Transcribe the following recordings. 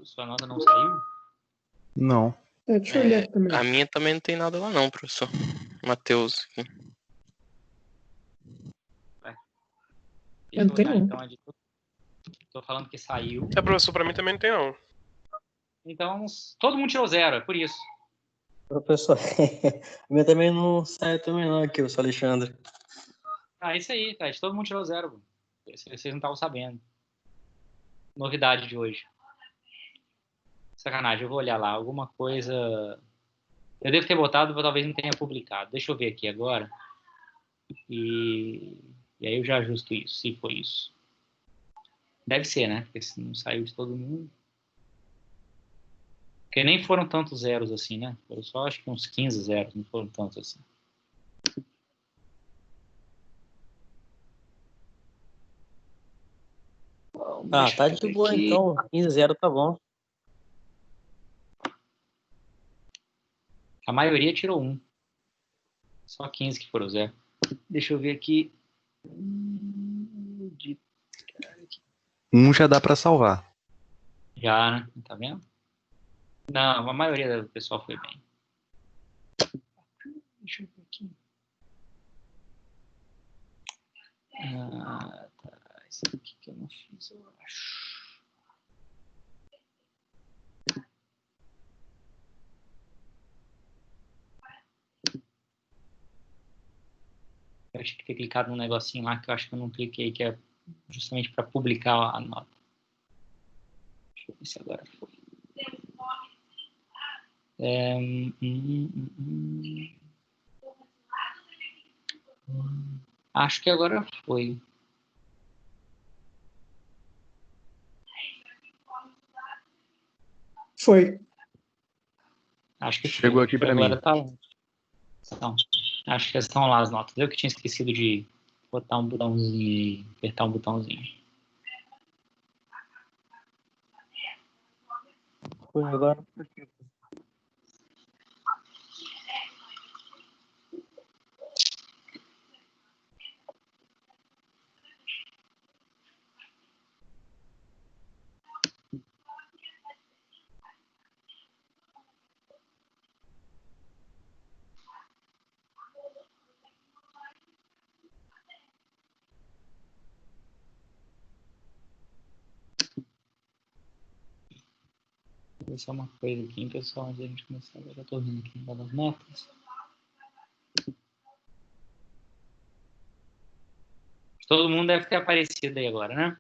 Sua nota não saiu? Não. Deixa eu olhar também. A minha também não tem nada lá não, professor. Matheus. Deixa Não eu tem olhar, não. então, onde tô falando que saiu. Professor, pra mim também não tem não. Então, todo mundo tirou 0, é por isso. Professor, a minha também não saiu também não aqui, eu sou Alexandre. Isso aí, tá. Todo mundo tirou 0. Vocês não estavam sabendo. Novidade de hoje. Sacanagem, eu vou olhar lá. Alguma coisa... Eu devo ter botado, mas talvez não tenha publicado. Deixa eu ver aqui agora. E aí eu já ajusto isso, se for isso. Deve ser, né? Porque se não saiu de todo mundo... Porque nem foram tantos zeros assim, né? Foram só, acho que uns 15 zeros, não foram tantos assim. Tá de boa aqui. então. 15-0 tá bom. A maioria tirou 1. Só 15 que foram 0. Deixa eu ver aqui. Já dá pra salvar. Já, né? Tá vendo? Não, a maioria do pessoal foi bem. Deixa eu ver aqui. Tá. Isso aqui que eu não fiz, eu acho. Eu acho que ter clicado num negocinho lá que eu acho que eu não cliquei, que é justamente para publicar a nota. Deixa eu ver se agora foi. Acho que agora foi. Foi. Acho que chegou aqui para mim. Agora tá lá. Então, acho que estão lá as notas. Eu que tinha esquecido de botar um botãozinho e apertar um botãozinho. Foi agora. Vou ver só uma coisa aqui, pessoal, antes da gente começar. Eu já estou vendo aqui das notas. Todo mundo deve ter aparecido aí agora, né?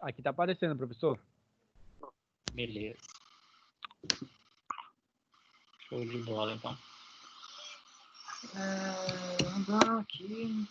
Aqui tá aparecendo, professor. Beleza. Show de bola, então. Andar aqui.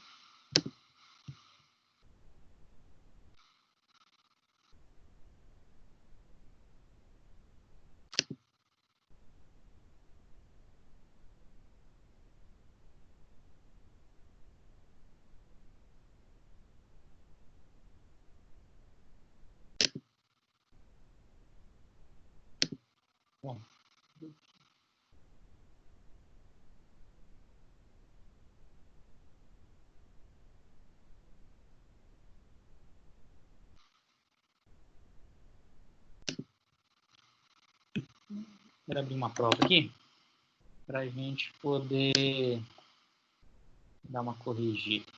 Bom. Vou abrir uma prova aqui para a gente poder dar uma corrigida.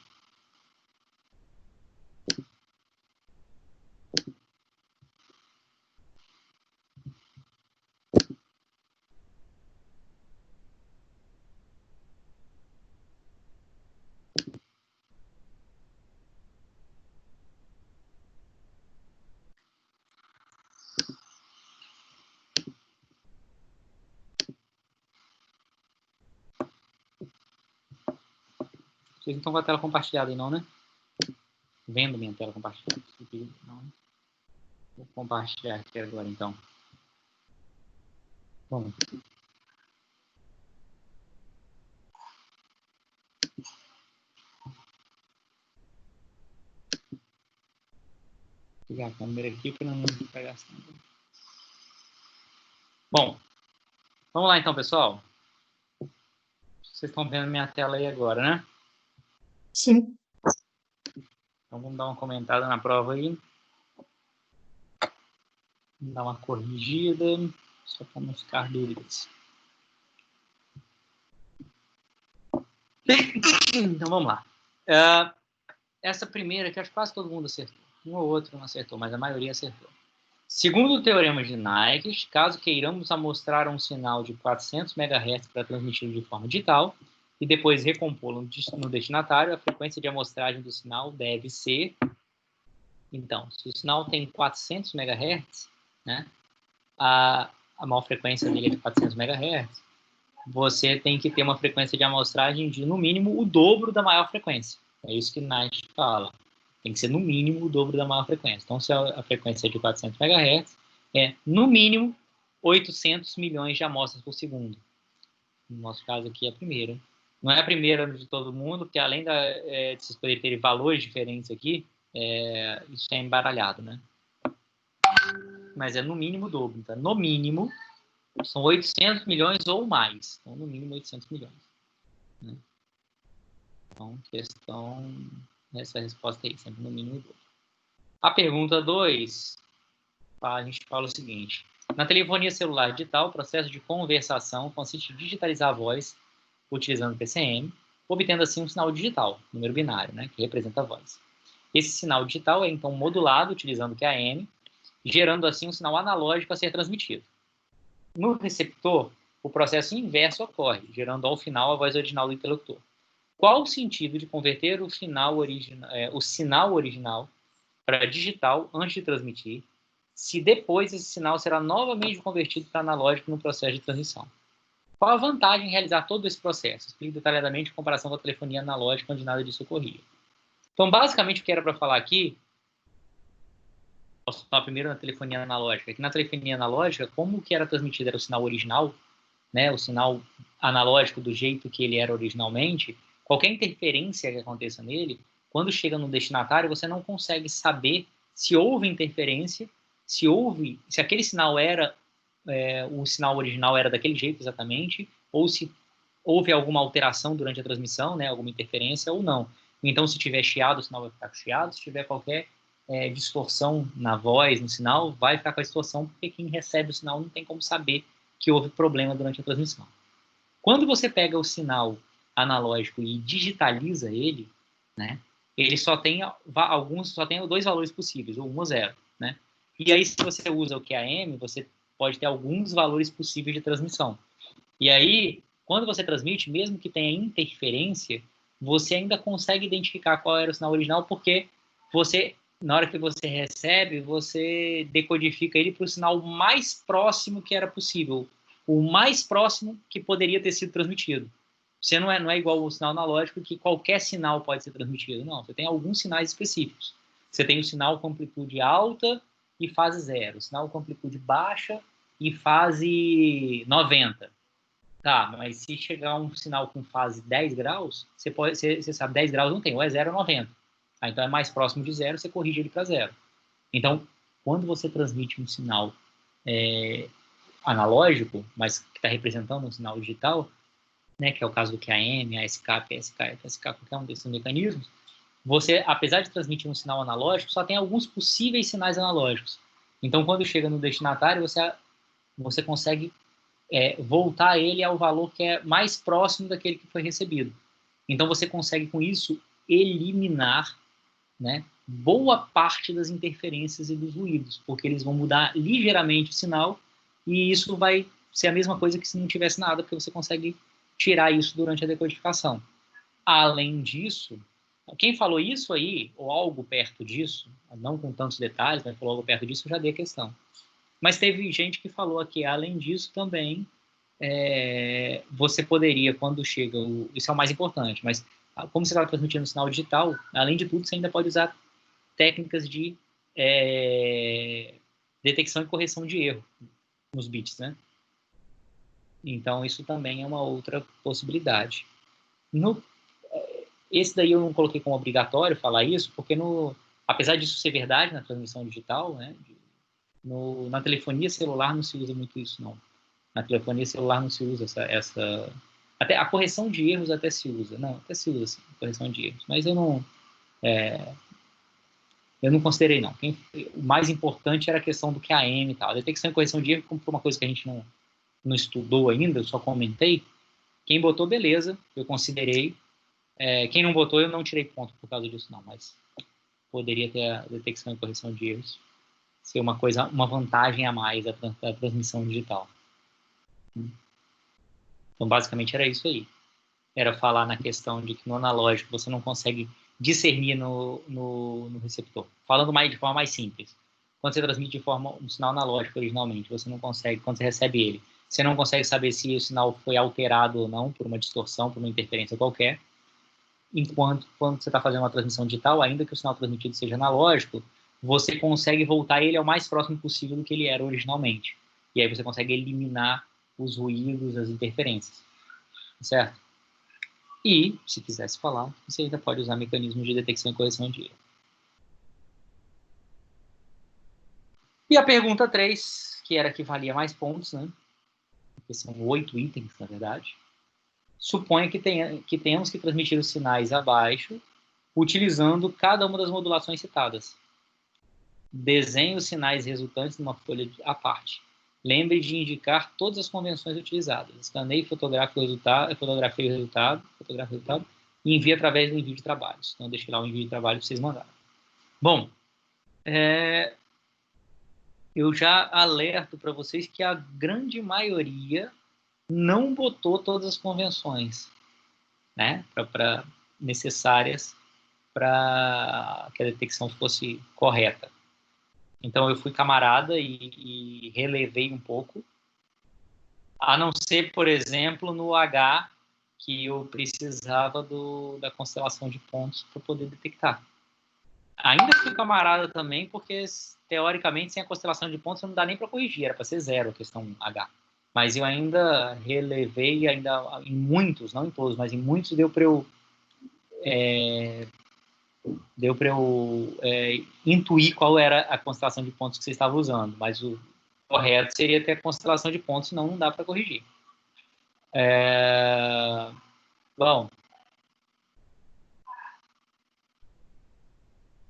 Vocês não estão com a tela compartilhada aí não, né? Vendo minha tela compartilhada. Não. Vou compartilhar aqui agora, então. Bom. Vou pegar a câmera aqui para não pegar assim. Bom, vamos lá então, pessoal. Vocês estão vendo minha tela aí agora, né? Sim. Então vamos dar uma comentada na prova aí. Vamos dar uma corrigida, só para não ficar dúvidas. Então vamos lá. Essa primeira que acho que quase todo mundo acertou. Um ou outro não acertou, mas a maioria acertou. Segundo o teorema de Nyquist, caso queiramos amostrar um sinal de 400 MHz para transmiti-lo de forma digital e depois recompô-lo no destinatário, a frequência de amostragem do sinal deve ser... Então, se o sinal tem 400 MHz, né, a maior frequência dele é de 400 MHz, você tem que ter uma frequência de amostragem de, no mínimo, o dobro da maior frequência. É isso que Nyquist fala. Tem que ser, no mínimo, o dobro da maior frequência. Então, se a frequência é de 400 MHz, é, no mínimo, 800 milhões de amostras por segundo. No nosso caso aqui é a primeira. Não é a primeira de todo mundo, porque além de vocês poderem ter valores diferentes aqui, isso é embaralhado, né? Mas é no mínimo o dobro. Então, no mínimo, são 800 milhões ou mais. Então, no mínimo, 800 milhões. Né? Então, essa resposta aí, sempre no mínimo o dobro. A pergunta 2, a gente fala o seguinte. Na telefonia celular digital, o processo de conversação consiste em digitalizar a voz utilizando o PCM, obtendo assim um sinal digital, número binário, né, que representa a voz. Esse sinal digital é então modulado utilizando o QAM, gerando assim um sinal analógico a ser transmitido. No receptor, o processo inverso ocorre, gerando ao final a voz original do interlocutor. Qual o sentido de converter o sinal original para digital antes de transmitir, se depois esse sinal será novamente convertido para analógico no processo de transmissão? Qual a vantagem em realizar todo esse processo? Explique detalhadamente em comparação com a telefonia analógica, onde nada disso ocorria. Então, basicamente, o que era para falar aqui, posso falar primeiro na telefonia analógica. Aqui na telefonia analógica, como que era transmitido era o sinal original, né, o sinal analógico do jeito que ele era originalmente, qualquer interferência que aconteça nele, quando chega no destinatário, você não consegue saber se houve interferência, se aquele sinal era, o sinal original era daquele jeito exatamente, ou se houve alguma alteração durante a transmissão, né, alguma interferência ou não. Então, se tiver chiado, o sinal vai ficar chiado, se tiver qualquer distorção na voz, no sinal, vai ficar com a distorção, porque quem recebe o sinal não tem como saber que houve problema durante a transmissão. Quando você pega o sinal analógico e digitaliza ele, né, ele só tem dois valores possíveis, ou 1 ou 0, né? E aí, se você usa o QAM, você pode ter alguns valores possíveis de transmissão. E aí, quando você transmite, mesmo que tenha interferência, você ainda consegue identificar qual era o sinal original, porque você, na hora que você recebe, você decodifica ele para o sinal mais próximo que era possível, o mais próximo que poderia ter sido transmitido. Você não é igual ao sinal analógico, que qualquer sinal pode ser transmitido. Não, você tem alguns sinais específicos. Você tem o sinal com amplitude alta e fase 0, o sinal com amplitude baixa e fase 90. Tá, mas se chegar um sinal com fase 10 graus, você sabe, 10 graus não tem, ou é 0 ou 90. Então é mais próximo de 0, você corrige ele para 0. Então, quando você transmite um sinal analógico, mas que está representando um sinal digital, né, que é o caso do QAM, ASK, PSK, FSK, qualquer um desses mecanismos, você, apesar de transmitir um sinal analógico, só tem alguns possíveis sinais analógicos. Então, quando chega no destinatário, você consegue voltar ele ao valor que é mais próximo daquele que foi recebido. Então, você consegue, com isso, eliminar, né, boa parte das interferências e dos ruídos, porque eles vão mudar ligeiramente o sinal, e isso vai ser a mesma coisa que se não tivesse nada, porque você consegue tirar isso durante a decodificação. Além disso, quem falou isso aí, ou algo perto disso, não com tantos detalhes, mas falou algo perto disso, eu já dei a questão. Mas teve gente que falou aqui, além disso também, você poderia, quando chega, isso é o mais importante, mas como você está transmitindo sinal digital, além de tudo, você ainda pode usar técnicas de detecção e correção de erro nos bits, né? Então, isso também é uma outra possibilidade. Esse daí eu não coloquei como obrigatório falar isso, porque apesar disso ser verdade na transmissão digital, né, na telefonia celular não se usa muito isso, não. Na telefonia celular não se usa Até a correção de erros até se usa. Não, até se usa, sim, correção de erros. Mas eu não considerei, não. O mais importante era a questão do QAM e tal. A detecção e correção de erro, como foi uma coisa que a gente não estudou ainda, eu só comentei. Quem botou, beleza, eu considerei. Quem não botou, eu não tirei ponto por causa disso, não. Mas poderia ter a detecção e correção de erros ser uma vantagem a mais da transmissão digital. Então, basicamente, era isso aí. Era falar na questão de que no analógico você não consegue discernir no receptor. Falando de forma mais simples. Quando você transmite um sinal analógico originalmente, você não consegue, quando você recebe ele, você não consegue saber se o sinal foi alterado ou não por uma distorção, por uma interferência qualquer. Enquanto, quando você está fazendo uma transmissão digital, ainda que o sinal transmitido seja analógico, você consegue voltar ele ao mais próximo possível do que ele era originalmente. E aí você consegue eliminar os ruídos, as interferências. Certo? E, se quisesse falar, você ainda pode usar mecanismos de detecção e correção de erro. E a pergunta 3, que era que valia mais pontos, né? Porque são 8 itens, na verdade. Suponha que tenhamos que transmitir os sinais abaixo, utilizando cada uma das modulações citadas. Desenhe os sinais resultantes numa folha à parte. Lembre de indicar todas as convenções utilizadas. Escaneie e fotografie o resultado, e envie através do envio de trabalhos. Então, deixei lá o envio de trabalho para vocês mandarem. Bom, eu já alerto para vocês que a grande maioria não botou todas as convenções, né, necessárias para que a detecção fosse correta. Então, eu fui camarada e relevei um pouco, a não ser, por exemplo, no H, que eu precisava da constelação de pontos para poder detectar. Ainda fui camarada também, porque, teoricamente, sem a constelação de pontos, não dá nem para corrigir, era para ser 0 a questão H. Mas eu ainda relevei, em muitos, não em todos, mas em muitos deu para eu intuir qual era a constelação de pontos que você estava usando, mas o correto seria ter a constelação de pontos, senão não dá para corrigir. Bom,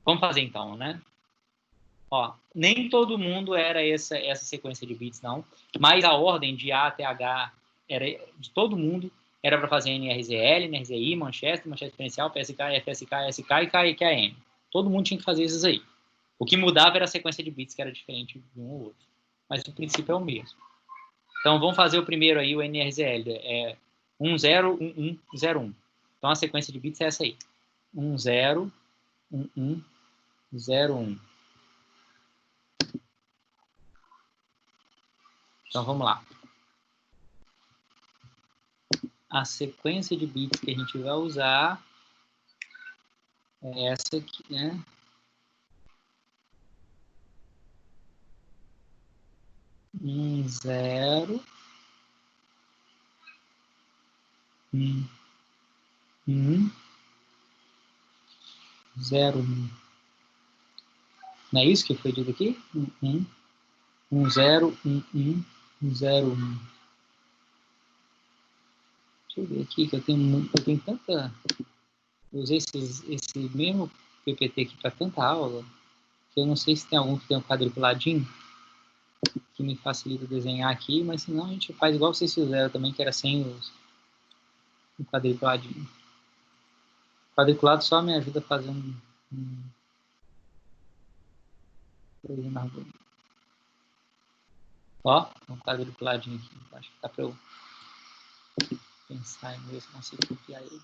vamos fazer então, né? Ó, nem todo mundo era essa sequência de bits, não, mas a ordem de A até H era de todo mundo, era para fazer NRZL, NRZI, Manchester diferencial, PSK, FSK, SK e KM. Todo mundo tinha que fazer esses aí. O que mudava era a sequência de bits, que era diferente de um ou outro. Mas o princípio é o mesmo. Então, vamos fazer o primeiro aí, o NRZL. 101101. Então, a sequência de bits é essa aí. 101101. Então, vamos lá. A sequência de bits que a gente vai usar é essa aqui, né? Zero. 0, 1. Não é isso que foi dito aqui? 0, 0, 1. Deixa eu ver aqui, que eu tenho tanta... Eu usei esse mesmo PPT aqui para tanta aula, que eu não sei se tem algum que tem um quadriculadinho, que me facilita desenhar aqui, mas senão a gente faz igual vocês fizeram também, que era sem o quadriculadinho. O quadriculado só me ajuda a fazer Ó, um quadriculadinho aqui. Acho que dá para eu pensar em ver se consigo copiar ele.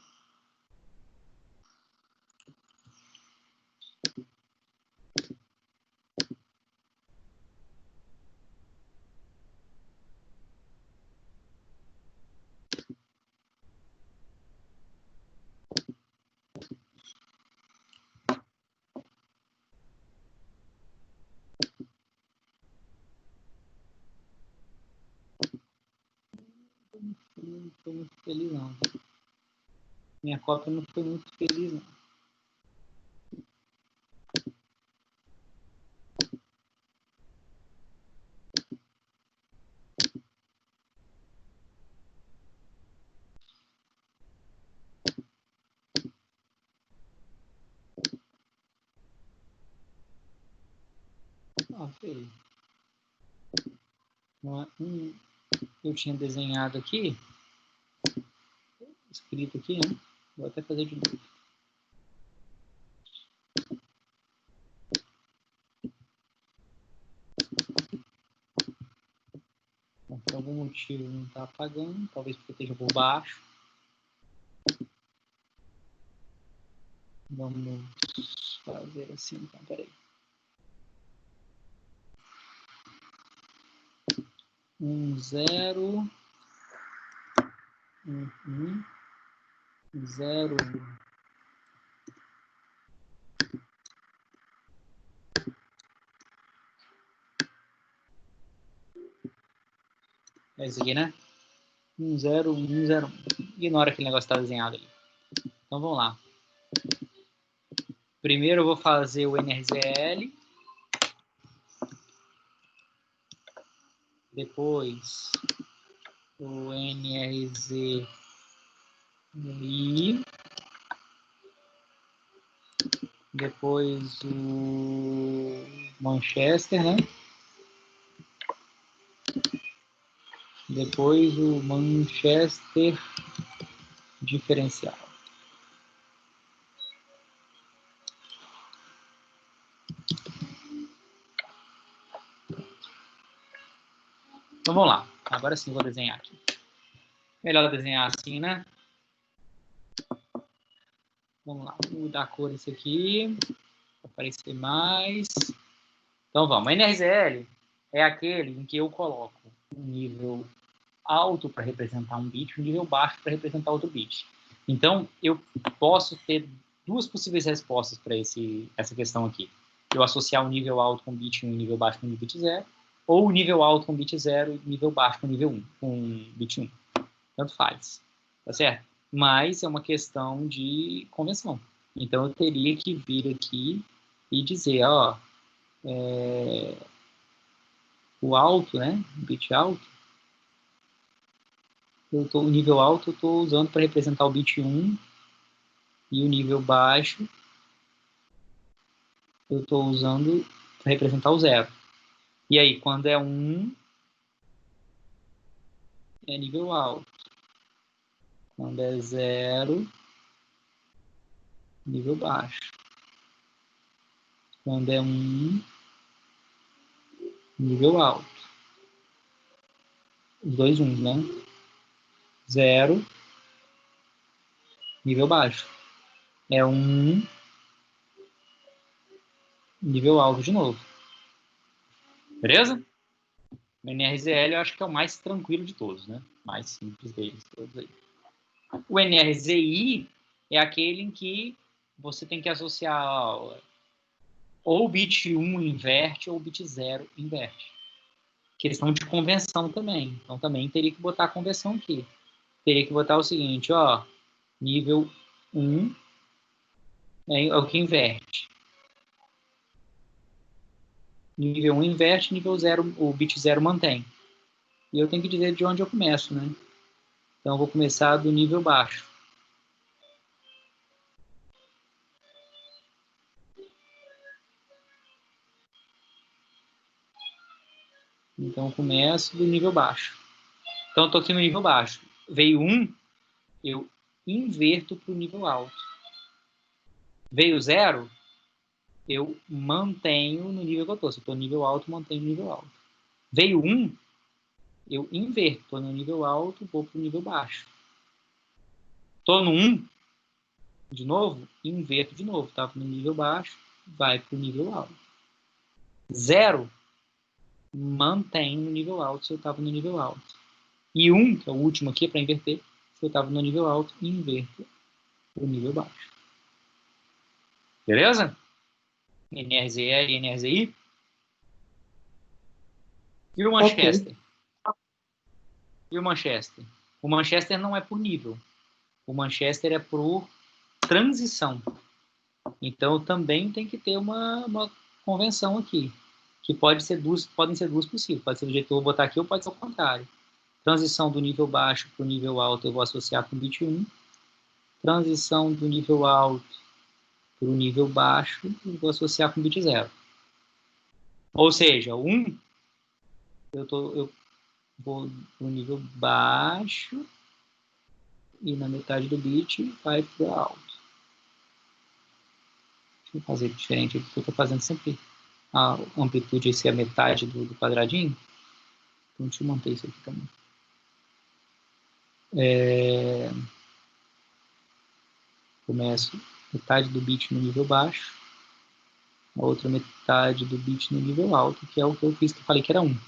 Não foi muito feliz, não. Minha cópia não foi muito feliz, não. ele. Eu tinha desenhado aqui, escrito aqui, né? Vou até fazer de novo. Bom, por algum motivo não está apagando, talvez porque esteja por baixo. Vamos fazer assim, então, peraí. 1, 0, 1, 0, 1. É isso aqui, né? 1, 0, 1, 0, 1. Ignora aquele negócio que está desenhado ali. Então, vamos lá. Primeiro eu vou fazer o NRZL. Depois o NRZI. Depois o Manchester, né? Depois o Manchester diferencial. Então vamos lá. Agora sim vou desenhar aqui. Melhor desenhar assim, né? Vamos lá. Vou mudar a cor desse aqui. Para aparecer mais. Então vamos. A NRZL é aquele em que eu coloco um nível alto para representar um bit e um nível baixo para representar outro bit. Então, eu posso ter duas possíveis respostas para essa questão aqui. Eu associar um nível alto com bit 1 e um nível baixo com bit 0, ou o nível alto com bit 0 e nível baixo com nível 1, com bit 1. Tanto faz. Tá certo? Mas é uma questão de convenção. Então, eu teria que vir aqui e dizer, ó, o alto, né, o bit alto, o nível alto eu estou usando para representar o bit 1 e o nível baixo eu estou usando para representar o 0. E aí, quando é 1, é nível alto. Quando é 0, nível baixo. Quando é 1, nível alto. Os dois 1, né? 0, nível baixo. É 1, nível alto de novo. Beleza? O NRZL eu acho que é o mais tranquilo de todos, né? Mais simples deles todos aí. O NRZI é aquele em que você tem que associar ou o bit 1 inverte ou o bit 0 inverte. Questão de convenção também. Então também teria que botar a convenção aqui. Teria que botar o seguinte, ó, nível 1 é o que inverte. Nível 1 inverte, nível 0, o bit 0 mantém. E eu tenho que dizer de onde eu começo, né? Então eu vou começar do nível baixo. Então eu começo do nível baixo. Então eu estou aqui no nível baixo. Veio 1, eu inverto para o nível alto. Veio 0, eu mantenho no nível que eu estou. Se eu estou no nível alto, mantenho no nível alto. Veio 1, eu inverto. Estou no nível alto, vou para o nível baixo. Estou no 1, de novo, inverto de novo. Estava no nível baixo, vai para o nível alto. 0, mantém no nível alto se eu estava no nível alto. E 1, que é o último aqui para inverter, se eu estava no nível alto, inverto o nível baixo. Beleza? NRZL e NRZI. E o Manchester? Okay. E o Manchester? O Manchester não é por nível. O Manchester é por transição. Então, também tem que ter uma convenção aqui. Que podem ser duas possíveis. Pode ser do jeito que eu vou botar aqui ou pode ser o contrário. Transição do nível baixo para o nível alto eu vou associar com bit 1. Transição do nível alto para o nível baixo eu vou associar com bit 0. Ou seja, 1, eu vou no nível baixo e na metade do bit vai para o alto. Deixa eu fazer diferente aqui, que eu estou fazendo sempre a amplitude ser a metade do quadradinho. Então, deixa eu manter isso aqui também. Começo metade do bit no nível baixo, a outra metade do bit no nível alto, que é o que eu fiz, que eu falei que era 1.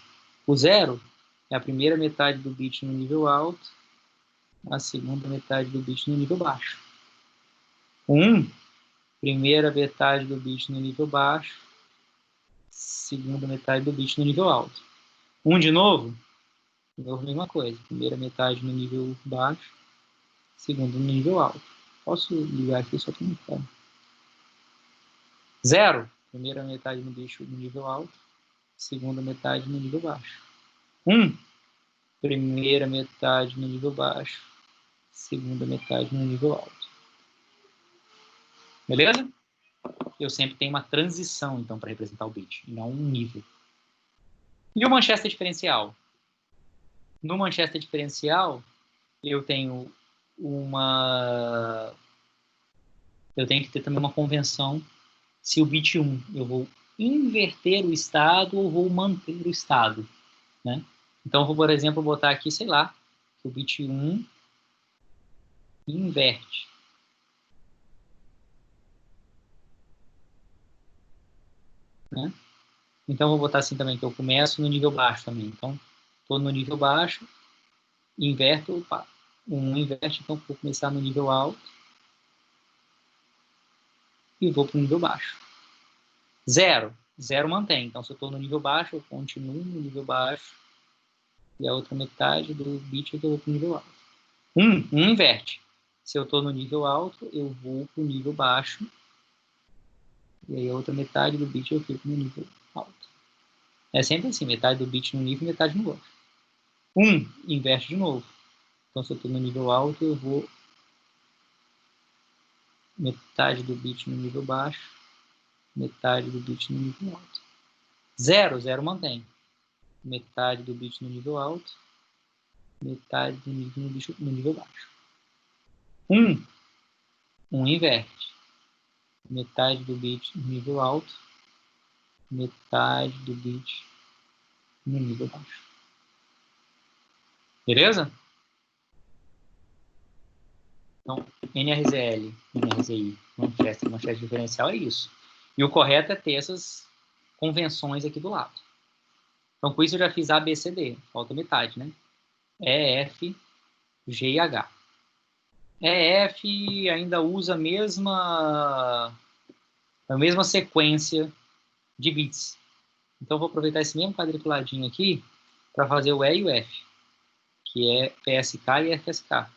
O 0 é a primeira metade do bit no nível alto, a segunda metade do bit no nível baixo. O 1, primeira metade do bit no nível baixo, segunda metade do bit no nível alto. 1 de novo, mesma coisa. Primeira metade no nível baixo, segunda no nível alto. Posso ligar aqui só para não ficar. 0, primeira metade no bicho no nível alto, segunda metade no nível baixo. 1, primeira metade no nível baixo, segunda metade no nível alto. Beleza? Eu sempre tenho uma transição, então, para representar o bit, e não um nível. E o Manchester diferencial? No Manchester diferencial, eu tenho que ter também uma convenção se o bit 1 eu vou inverter o estado ou vou manter o estado, né? Então, eu vou, por exemplo, botar aqui, sei lá, que o bit 1 inverte. Né? Então, eu vou botar assim também, que eu começo no nível baixo também. Então, estou no nível baixo, inverto, opa, 1 inverte, então vou começar no nível alto e vou para o nível baixo. 0 mantém. Então, se eu estou no nível baixo, eu continuo no nível baixo e a outra metade do bit eu vou para o nível alto. 1 inverte. Se eu estou no nível alto, eu vou para o nível baixo e aí a outra metade do bit eu fico no nível alto. É sempre assim, metade do bit no nível e metade no outro. 1 inverte de novo. Então, se eu estou no nível alto, eu vou metade do bit no nível baixo, metade do bit no nível alto. 0 mantém. Metade do bit no nível alto, metade do nível no nível baixo. 1 inverte. Metade do bit no nível alto, metade do bit no nível baixo. Beleza? Então, NRZL, NRZI, Manchester diferencial é isso. E o correto é ter essas convenções aqui do lado. Então, com isso eu já fiz A, B, C, D. Falta metade, né? E, F, G e H. E, F ainda usa a mesma sequência de bits. Então, eu vou aproveitar esse mesmo quadriculadinho aqui para fazer o E e o F, que é PSK e FSK.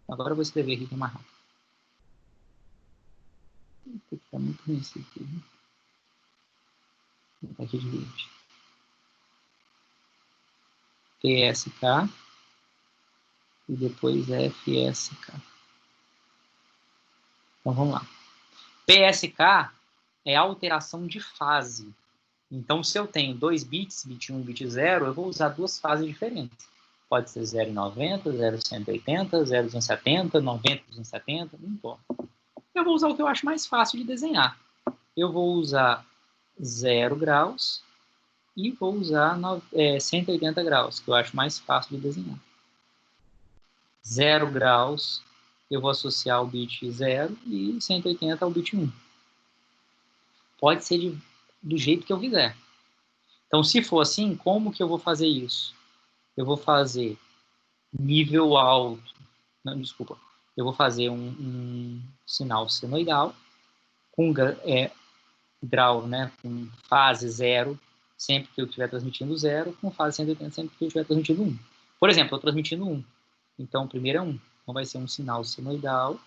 Agora eu vou escrever aqui que é mais rápido. Tá muito ruim isso aqui. Né? Vou botar aqui de verde. PSK e depois FSK. Então vamos lá. PSK é alteração de fase. Então, se eu tenho 2 bits, bit 1 e bit 0, eu vou usar 2 fases diferentes. Pode ser 0,90, 0,180, 0,270, 90, 270, não importa. Eu vou usar o que eu acho mais fácil de desenhar. Eu vou usar 0 graus e vou usar 180 graus, que eu acho mais fácil de desenhar. 0 graus, eu vou associar o bit 0 e 180 ao bit 1. Pode ser do jeito que eu quiser. Então, se for assim, como que eu vou fazer isso? Eu vou fazer nível alto. Não, desculpa. Eu vou fazer um sinal senoidal com grau, né, com fase 0, sempre que eu estiver transmitindo 0, com fase 180, sempre que eu estiver transmitindo 1. Por exemplo, eu estou transmitindo 1. Então, primeiro é 1. Então, vai ser um sinal senoidal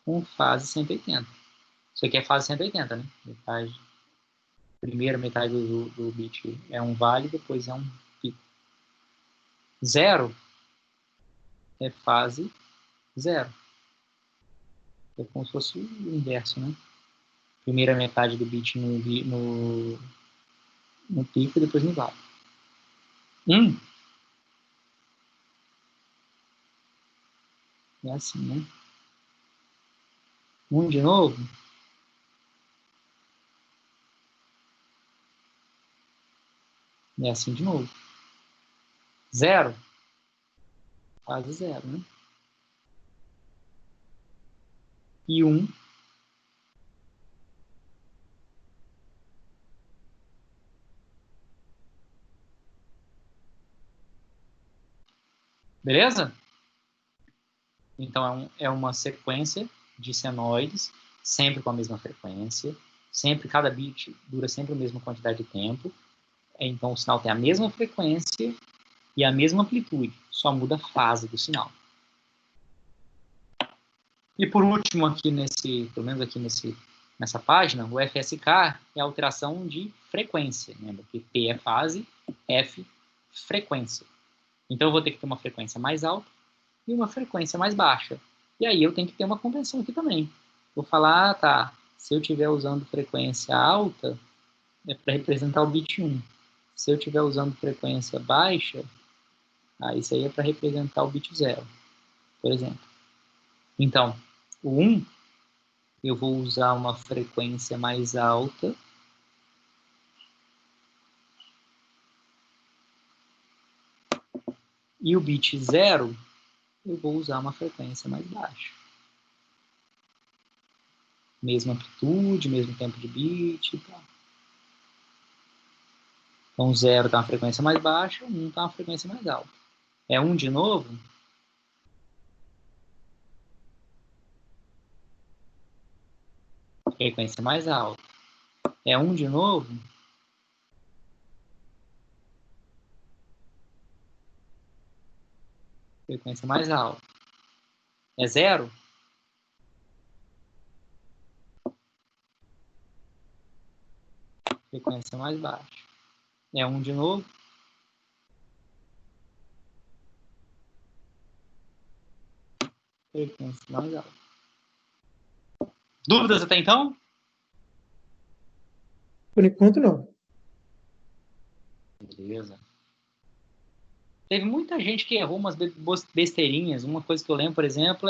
com fase 180. Isso aqui é fase 180, né? Primeira metade do bit é um vale, depois é um pico. 0 é fase 0. É como se fosse o inverso, né? primeira metade do bit no pico e depois no vale. É assim, né? De novo. É assim de novo. 0. Quase 0, né? E 1. Beleza? Então, é uma sequência de senoides, sempre com a mesma frequência, sempre, cada bit dura sempre a mesma quantidade de tempo, então o sinal tem a mesma frequência e a mesma amplitude, só muda a fase do sinal. E por último, aqui pelo menos aqui nessa página, o FSK é a alteração de frequência. Lembra que P é fase, F frequência. Então eu vou ter que ter uma frequência mais alta e uma frequência mais baixa. E aí eu tenho que ter uma convenção aqui também. Vou falar, tá, se eu estiver usando frequência alta, é para representar o bit 1. Se eu estiver usando frequência baixa, isso aí é para representar o bit 0, por exemplo. Então, o 1, eu vou usar uma frequência mais alta. E o bit 0, eu vou usar uma frequência mais baixa. Mesma amplitude, mesmo tempo de bit e tal. Então, 0 está uma frequência mais baixa, 1 está uma frequência mais alta. É 1 de novo? Frequência mais alta. É 1 de novo? Frequência mais alta. É 0? Frequência mais baixa. É 1 de novo? Frequência mais alta. Dúvidas até então? Por enquanto, não. Beleza. Teve muita gente que errou umas besteirinhas. Uma coisa que eu lembro, por exemplo,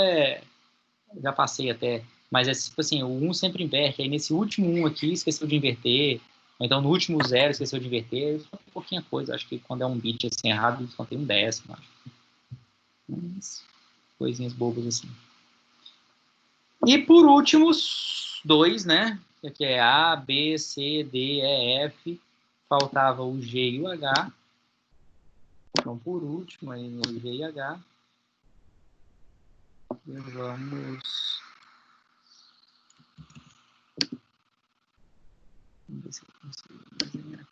já passei até, mas é tipo assim, o 1 sempre inverte. Aí nesse último 1 aqui, esqueceu de inverter. Ou então no último 0, esqueceu de inverter. Isso é um pouquinho coisa. Acho que quando é um bit assim errado, só tem um décimo. Acho. Mas, coisinhas bobas assim. E por último, 2, né? Que aqui é A, B, C, D, E, F. Faltava o G e o H. Então, por último, aí no G e H, vamos ver se eu consigo desenhar aqui.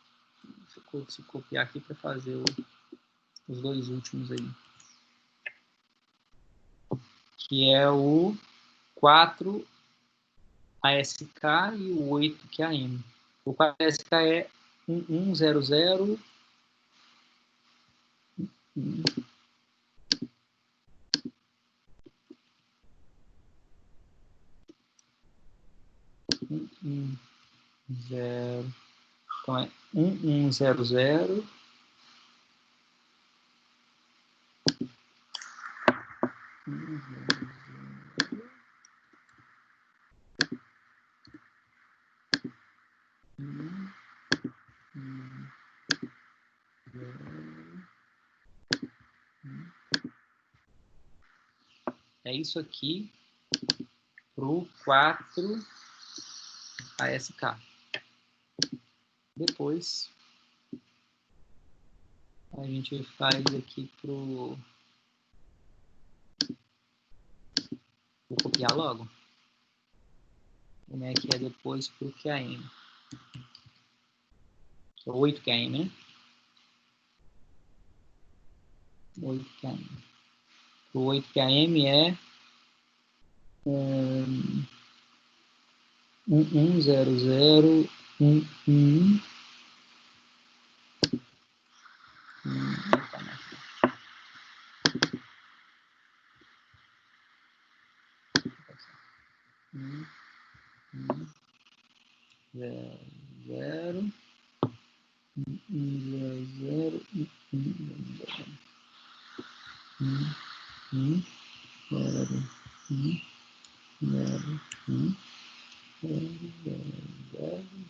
Se eu consigo copiar aqui para fazer os dois últimos aí. Que é o 4 ASK e o 8 que é a M. O 4 ASK é 1100. Zero. Então é 1100. É isso aqui pro 4 ASK. Depois a gente faz aqui pro... Vou copiar logo. Como é que é depois pro QAM? 8 QAM, né? 8 QAM. O 8 QAM é 110011. 0, 0,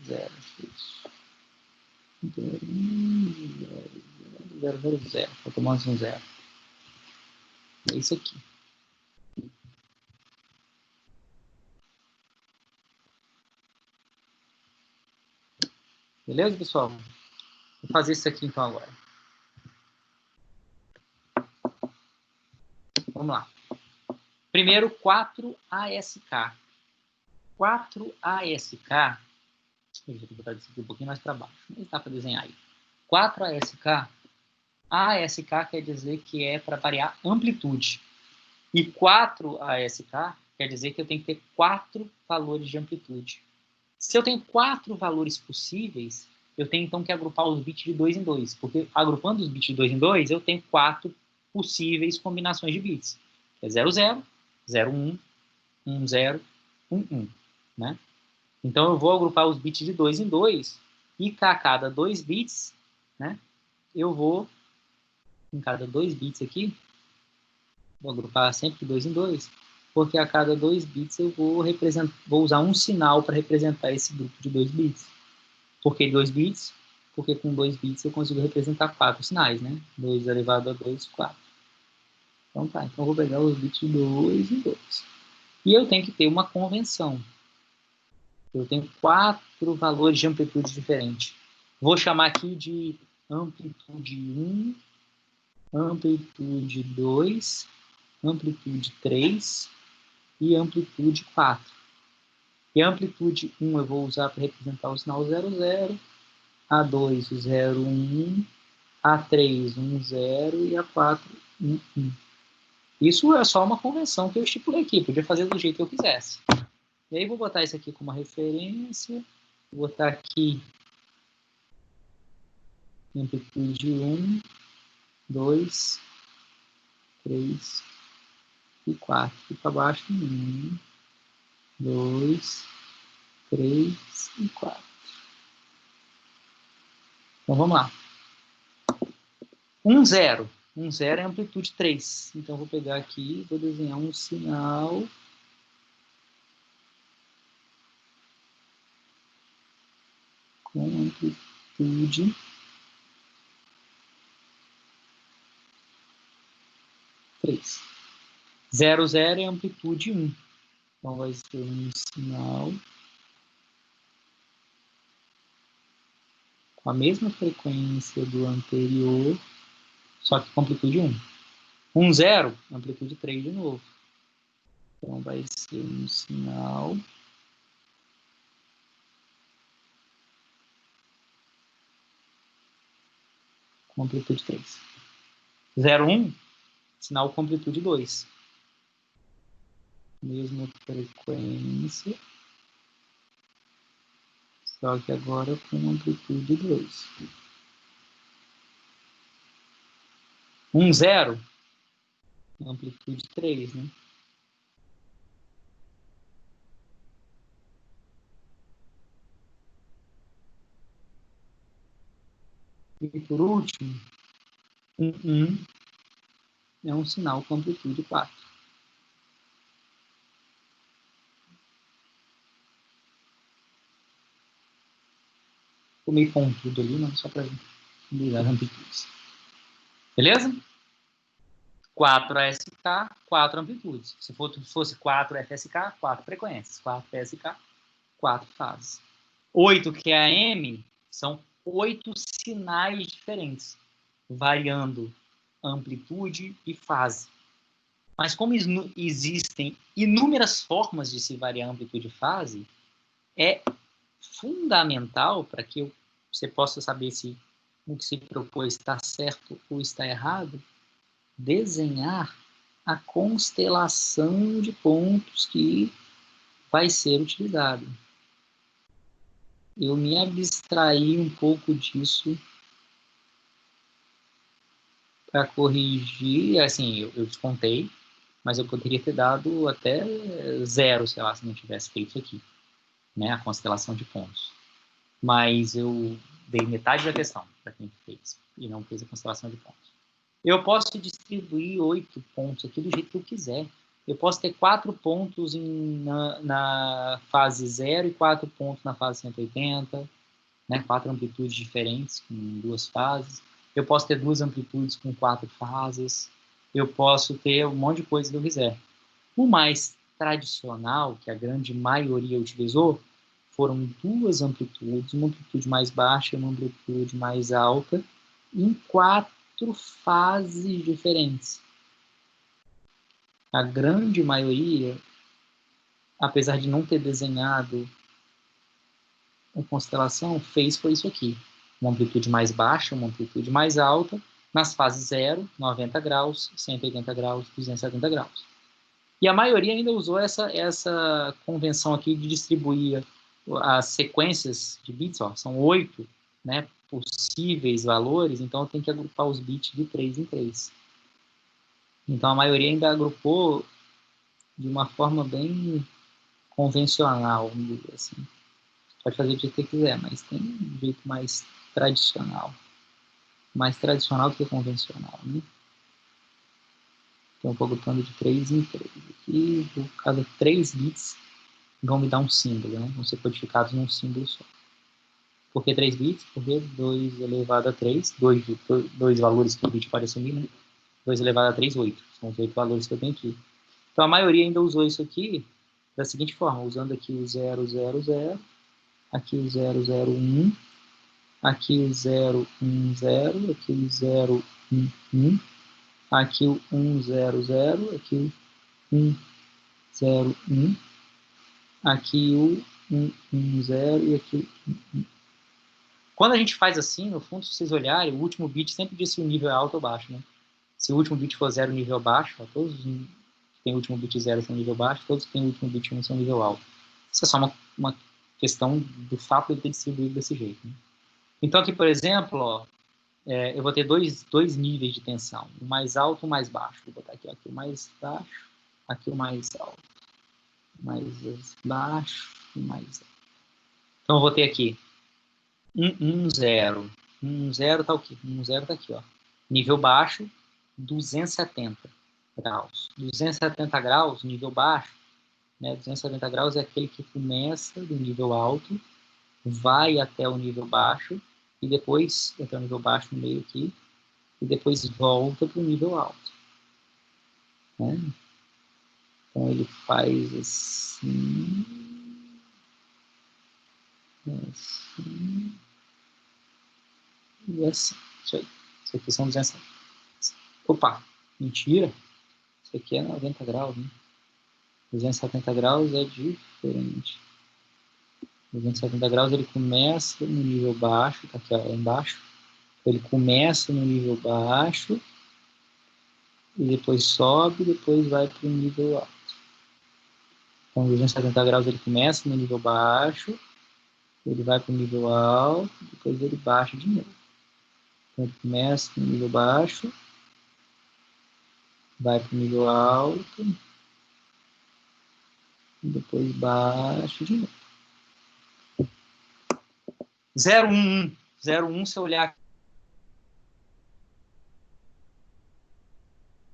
0, isso. 0, faltou mais um 0. É isso aqui. Beleza, pessoal? Vou fazer isso aqui então agora. Vamos lá. Primeiro, 4ASK. 4ASK, eu vou botar isso aqui um pouquinho mais para baixo, mas dá para desenhar aí. 4ASK, ASK quer dizer que é para variar amplitude. E 4ASK quer dizer que eu tenho que ter 4 valores de amplitude. Se eu tenho 4 valores possíveis, eu tenho então que agrupar os bits de 2 em 2, porque agrupando os bits de 2 em 2, eu tenho 4 possíveis combinações de bits. É 0, 0, 0, 1, 1, 0, 1, 1. Né? Então, eu vou agrupar os bits de 2 em 2 e a cada 2 bits, né, eu vou, em cada 2 bits aqui, vou agrupar sempre de 2 em 2, porque a cada 2 bits eu vou usar um sinal para representar esse grupo de 2 bits. Por que 2 bits? Porque com 2 bits eu consigo representar 4 sinais, né? 2 elevado a 2, 4. Então tá, então eu vou pegar os bits de 2 em 2. E eu tenho que ter uma convenção. Eu tenho 4 valores de amplitude diferentes. Vou chamar aqui de amplitude 1, amplitude 2, amplitude 3 e amplitude 4. E a amplitude 1 eu vou usar para representar o sinal 0, 0, A2 o 0, 1, A3 1, 0 e A4 1, 1. Isso é só uma convenção que eu estipulei aqui, podia fazer do jeito que eu quisesse. E aí vou botar isso aqui como uma referência, vou botar aqui amplitude 1, 2, 3 e 4. E para baixo 1, 2, 3 e 4. Então vamos lá. 1, 0. 1, 0 é amplitude 3. Então vou pegar aqui e vou desenhar um sinal com amplitude 3. 0, 0 é amplitude 1. Então vai ser um sinal com a mesma frequência do anterior, só que com amplitude 1. 1, 0, amplitude 3 de novo. Então vai ser um sinal com amplitude 3. 0, 1, sinal com amplitude 2. Mesma frequência, só que agora com amplitude 2. 1, 0, amplitude 3, né? E por último, 1, 1 é um sinal com amplitude 4. Ficou meio pontudo ali, mas só para ligar as amplitudes. Beleza? 4 ASK, 4 amplitudes. Se fosse 4 FSK, 4 frequências. 4 PSK, 4 fases. 8 QAM são 8 sinais diferentes, variando amplitude e fase. Mas como existem inúmeras formas de se variar amplitude e fase, é fundamental para que você possa saber se o que se propôs está certo ou está errado, desenhar a constelação de pontos que vai ser utilizado. Eu me abstraí um pouco disso para corrigir, assim, eu descontei, mas eu poderia ter dado até 0, sei lá, se não tivesse feito isso aqui, né, a constelação de pontos. Mas eu dei metade da questão para quem fez e não fez a constelação de pontos. Eu posso distribuir 8 pontos aqui do jeito que eu quiser. Eu posso ter 4 pontos na fase 0 e 4 pontos na fase 180, né? 4 amplitudes diferentes com 2 fases. Eu posso ter 2 amplitudes com 4 fases. Eu posso ter um monte de coisa que eu quiser. O mais tradicional, que a grande maioria utilizou, foram 2 amplitudes, uma amplitude mais baixa e uma amplitude mais alta, em 4 fases diferentes. A grande maioria, apesar de não ter desenhado a constelação, foi isso aqui. Uma amplitude mais baixa, uma amplitude mais alta, nas fases 0, 90 graus, 180 graus, 270 graus. E a maioria ainda usou essa convenção aqui de distribuir as sequências de bits, ó, são 8, né, possíveis valores, então eu tenho que agrupar os bits de 3 em 3. Então a maioria ainda agrupou de uma forma bem convencional, vamos dizer assim. Pode fazer do jeito que quiser, mas tem um jeito mais tradicional. Mais tradicional do que convencional, né? Então eu vou agrupando de 3 em 3. Aqui, cada 3 bits vão me dar um símbolo, né? Vão ser codificados num símbolo só. Por que 3 bits? Porque 2 elevado a 3, dois valores que o bit pode assumir, né? 2 elevado a 3, 8. São os 8 valores que eu tenho aqui. Então a maioria ainda usou isso aqui da seguinte forma, usando aqui o 0, 0, 0, aqui o 0, 0, 1, aqui o 0, 1, 0, aqui o 0, 1, 1, aqui o 1, 0, 0, aqui o 1, 0, 1, aqui o 1, 1, 0 e aqui o 1, 1. Quando a gente faz assim, no fundo, se vocês olharem, o último bit sempre diz se o nível é alto ou baixo, né? Se o último bit for 0, nível baixo, ó, todos que têm o último bit 0 são nível baixo, todos que têm o último bit 1 são nível alto. Isso é só uma questão do fato de ele ter distribuído desse jeito, né? Então aqui, por exemplo, ó, eu vou ter dois níveis de tensão, o mais alto e o mais baixo. Vou botar aqui, ó, aqui o mais baixo, aqui o mais alto. Mais baixo e mais alto. Então eu vou ter aqui 1, 0. 1, 0 está aqui. 1, 0 está aqui, ó. Nível baixo, 270 graus. 270 graus, nível baixo, né? 270 graus é aquele que começa do nível alto, vai até o nível baixo, e depois, até o nível baixo no meio aqui, e depois volta para o nível alto. Né? Então ele faz assim, assim, e assim. Isso aí. Isso aqui são 270. Opa, mentira. Isso aqui é 90 graus, né? 270 graus é diferente. 270 graus ele começa no nível baixo, tá aqui ó, embaixo. Ele começa no nível baixo e depois sobe e depois vai para o nível alto. Então, 270 graus ele começa no nível baixo, ele vai para o nível alto, depois ele baixa de novo. Então, ele começa no nível baixo, vai para o nível alto, e depois baixa de novo. 0,1. 0,1, se eu olhar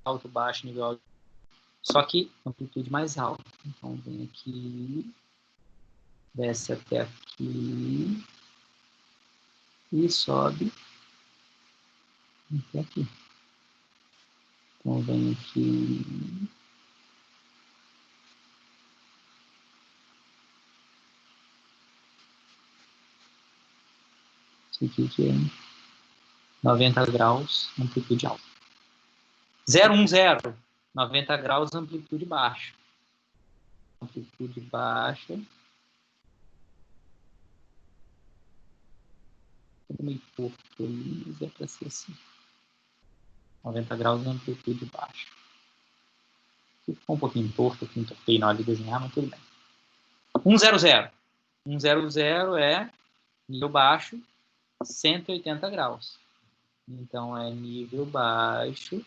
alto, baixo, nível alto, só que amplitude mais alta. Então, vem aqui, desce até aqui, e sobe até aqui. Então, vem aqui, isso aqui que é 90 graus, amplitude alta. 0,10, 90 graus, amplitude baixa. Amplitude baixa. Tudo meio torto ali, mas é para ser assim. 90 graus, amplitude baixa. Aqui ficou um pouquinho torto, aqui muito feio na hora de desenhar, mas tudo bem. 1,00. 1,00 é nível baixo, 180 graus. Então, é nível baixo,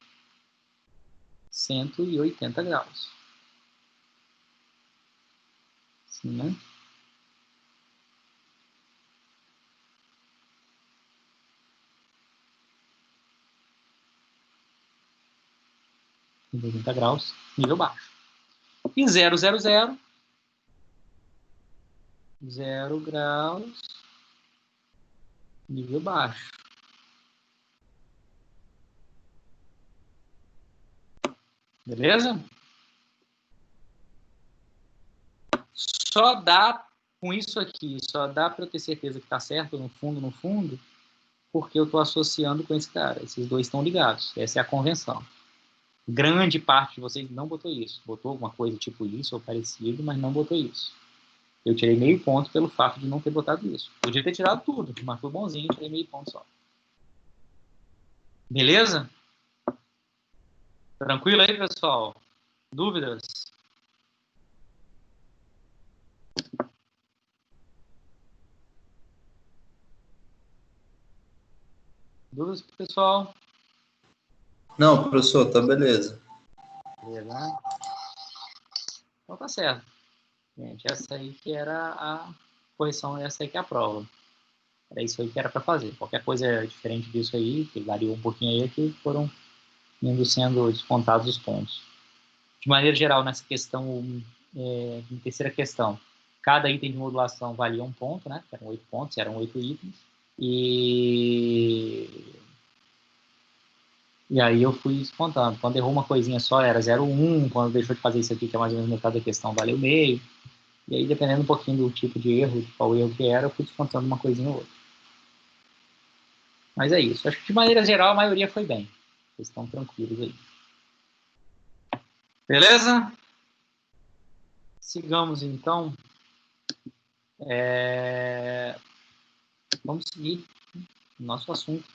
180 graus. Assim, né? 180 graus, nível baixo. E 0, 0, 0, 0 graus, nível baixo. Beleza? Só dá, com isso aqui, só dá para eu ter certeza que está certo no fundo, porque eu estou associando com esse cara. Esses dois estão ligados. Essa é a convenção. Grande parte de vocês não botou isso. Botou alguma coisa tipo isso ou parecido, mas não botou isso. Eu tirei meio ponto pelo fato de não ter botado isso. Podia ter tirado tudo, mas foi bonzinho, tirei meio ponto só. Beleza? Tranquilo aí, pessoal? Dúvidas? Dúvidas, pessoal? Não, professor, tá beleza. Beleza, né? Então tá certo. Gente, essa aí que era a correção, essa aí que é a prova. Era isso aí que era para fazer. Qualquer coisa diferente disso aí, que variou um pouquinho aí, é que foram indo sendo descontados os pontos. De maneira geral, nessa questão, terceira questão, cada item de modulação valia um ponto, né? Eram 8 pontos, eram 8 itens. E aí eu fui descontando. Quando errou uma coisinha só, era 0,1. Quando deixou de fazer isso aqui, que é mais ou menos metade da questão, valeu meio. E aí, dependendo um pouquinho do tipo de erro, de qual erro que era, eu fui descontando uma coisinha ou outra. Mas é isso. Acho que, de maneira geral, a maioria foi bem. Vocês estão tranquilos aí. Beleza? Sigamos, então. Vamos seguir o nosso assunto,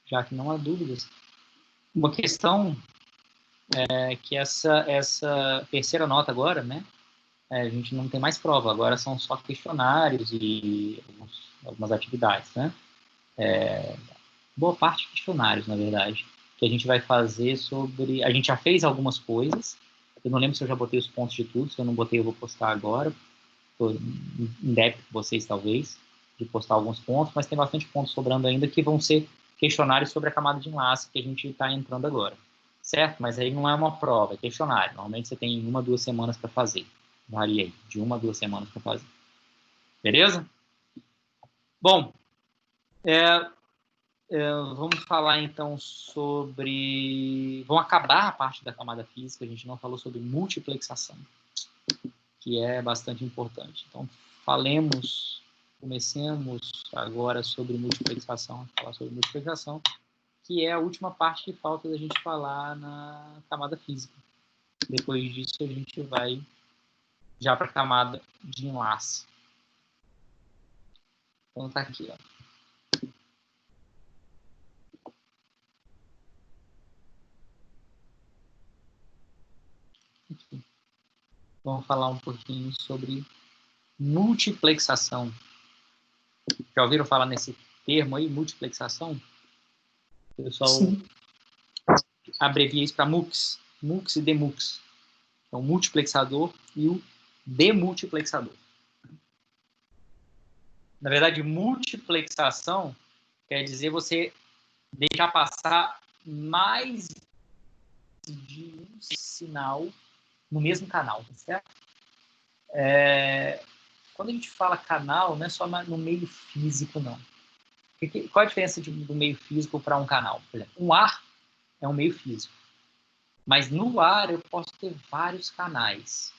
já que não há dúvidas. Uma questão é que essa terceira nota agora, né? A gente não tem mais prova, agora são só questionários e algumas atividades, né? Boa parte de questionários, na verdade, que a gente vai fazer sobre... A gente já fez algumas coisas, eu não lembro se eu já botei os pontos de tudo, se eu não botei eu vou postar agora, estou em débito com vocês, talvez, de postar alguns pontos, mas tem bastante pontos sobrando ainda que vão ser questionários sobre a camada de enlace que a gente está entrando agora, certo? Mas aí não é uma prova, é questionário. Normalmente você tem 1 a 2 semanas para fazer. Varia aí, de 1 a 2 semanas para fazer. Beleza? Bom, vamos falar então sobre... Vamos acabar a parte da camada física, a gente não falou sobre multiplexação, que é bastante importante. Então, comecemos agora sobre multiplexação, falar sobre multiplexação, que é a última parte que falta da gente falar na camada física. Depois disso, a gente vai já para a camada de enlace. Então, tá aqui, ó. Aqui. Vamos falar um pouquinho sobre multiplexação. Já ouviram falar nesse termo aí, multiplexação? O pessoal Sim. abrevia isso para MUX, MUX e DMUX. Então, o multiplexador e o demultiplexador. Na verdade, multiplexação quer dizer você deixar passar mais de um sinal no mesmo canal, certo? Quando a gente fala canal, não é só no meio físico, não. Qual a diferença do meio físico para um canal? Por exemplo, um ar é um meio físico. Mas no ar eu posso ter vários canais.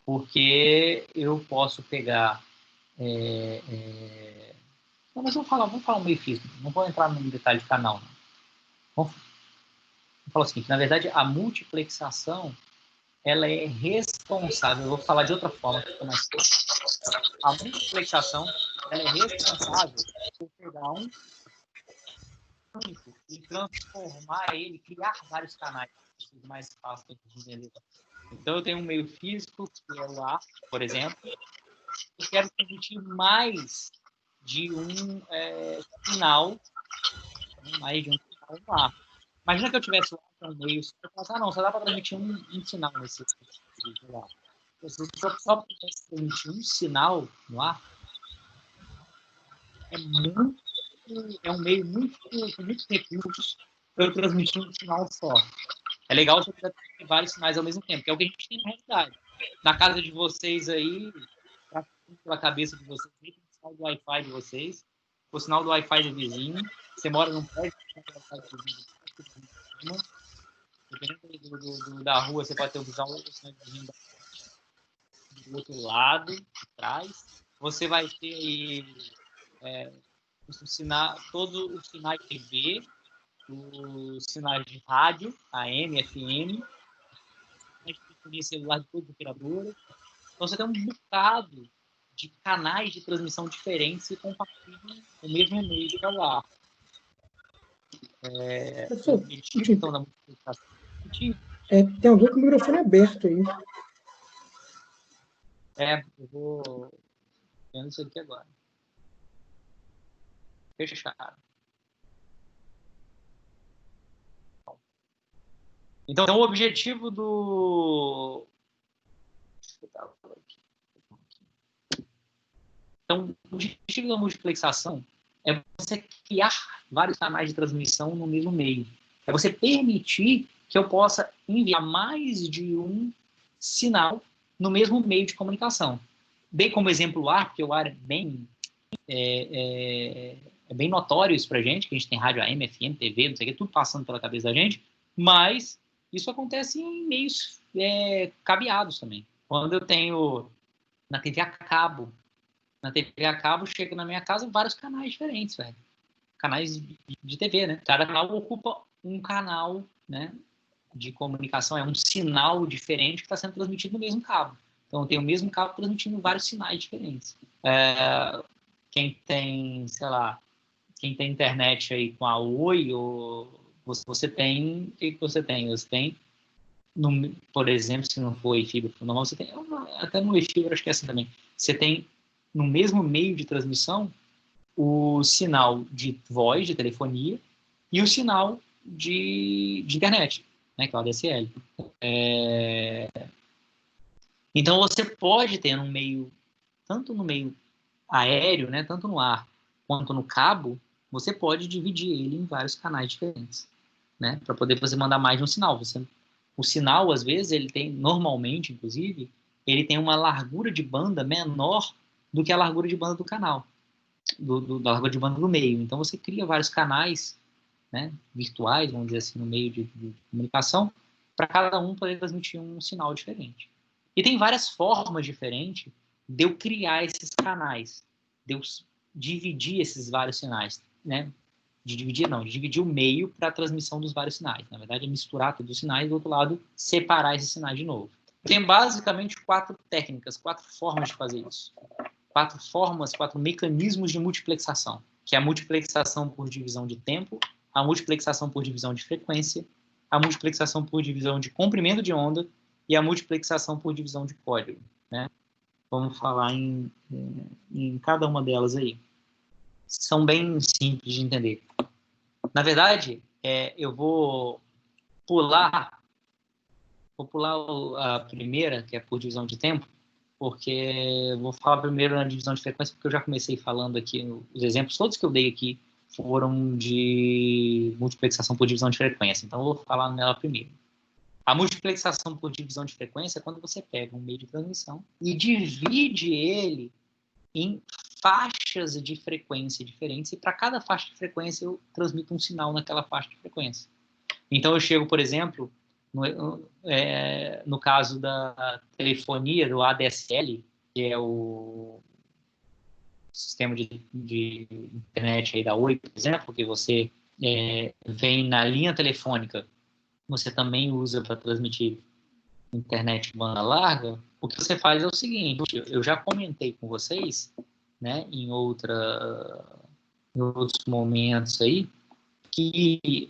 Porque eu posso pegar... Não, mas vamos falar um meio físico. Não vou entrar no detalhe de canal, não. Vamos falar o seguinte, na verdade, a multiplexação ela é responsável, eu vou falar de outra forma, que mais a multiplexação ela é responsável por pegar um único e transformar ele, criar vários canais, mais fácil de entender. Então, eu tenho um meio físico, que é o ar, por exemplo, e quero transmitir mais de um sinal, mais de um sinal no ar. Imagina que eu tivesse um meio, só dá para transmitir um sinal nesse ar. Se eu só pudesse transmitir um sinal no ar, é um meio muito recursos para eu transmitir um sinal só. É legal você ter vários sinais ao mesmo tempo, que é o que a gente tem na realidade. Na casa de vocês aí, pela cabeça de vocês, tem o sinal do Wi-Fi de vocês, o sinal do Wi-Fi do vizinho, você mora num prédio, dependendo da rua, você pode ter o sinal do vizinho do outro lado, de trás. Você vai ter aí todos os sinais de TV, os sinais de rádio, AM, FM, de celular de todas as operadoras. Então você tem um bocado de canais de transmissão diferentes que compartilham o mesmo e-mail de celular. Professor, Então, da multiplicação. tem alguém com o microfone aberto aí. Eu vou vendo isso aqui agora. Fechado. Então, o objetivo do... Então, o objetivo da multiplexação é você criar vários canais de transmissão no mesmo meio. É você permitir que eu possa enviar mais de um sinal no mesmo meio de comunicação. Dei como exemplo o ar, porque o ar é bem notório isso pra gente, que a gente tem rádio AM, FM, TV, não sei o que, tudo passando pela cabeça da gente, mas isso acontece em meios cabeados também. Quando eu tenho na TV a cabo, chega na minha casa vários canais diferentes, velho. Canais de TV, né? Cada canal ocupa um canal, né, de comunicação, é um sinal diferente que está sendo transmitido no mesmo cabo. Então, tem o mesmo cabo transmitindo vários sinais diferentes. Quem tem, sei lá, quem tem internet aí com a Oi, ou você tem, o que você tem? Você tem, por exemplo, se não for fibra, normal, você tem, até no fibra, acho que é assim também. Você tem, no mesmo meio de transmissão, o sinal de voz, de telefonia, e o sinal de internet, né, que é o ADSL. Então, você pode ter no meio, tanto no meio aéreo, né, tanto no ar, quanto no cabo, você pode dividir ele em vários canais diferentes, né, para poder você mandar mais de um sinal. O sinal, às vezes, ele tem, normalmente, inclusive, ele tem uma largura de banda menor do que a largura de banda do canal, da largura de banda do meio. Então, você cria vários canais, né, virtuais, vamos dizer assim, no meio de comunicação, para cada um poder transmitir um sinal diferente. E tem várias formas diferentes de eu criar esses canais, de eu dividir esses vários sinais, né? De dividir o meio para a transmissão dos vários sinais. Na verdade, é misturar todos os sinais e, do outro lado, separar esses sinais de novo. Tem basicamente 4 técnicas, 4 formas de fazer isso. 4 mecanismos de multiplexação, que é a multiplexação por divisão de tempo, a multiplexação por divisão de frequência, a multiplexação por divisão de comprimento de onda e a multiplexação por divisão de código, né? Vamos falar em cada uma delas aí. São bem simples de entender. Na verdade, eu vou pular a primeira, que é por divisão de tempo, porque eu vou falar primeiro na divisão de frequência, porque eu já comecei falando aqui, os exemplos todos que eu dei aqui foram de multiplexação por divisão de frequência, então eu vou falar nela primeiro. A multiplexação por divisão de frequência é quando você pega um meio de transmissão e divide ele em faixas de frequência diferentes, e para cada faixa de frequência eu transmito um sinal naquela faixa de frequência. Então eu chego, por exemplo, no caso da telefonia, do ADSL, que é o sistema de internet aí da Oi, por exemplo, que você vem na linha telefônica, você também usa para transmitir internet banda larga. O que você faz é o seguinte: eu já comentei com vocês, né, em outros momentos aí, que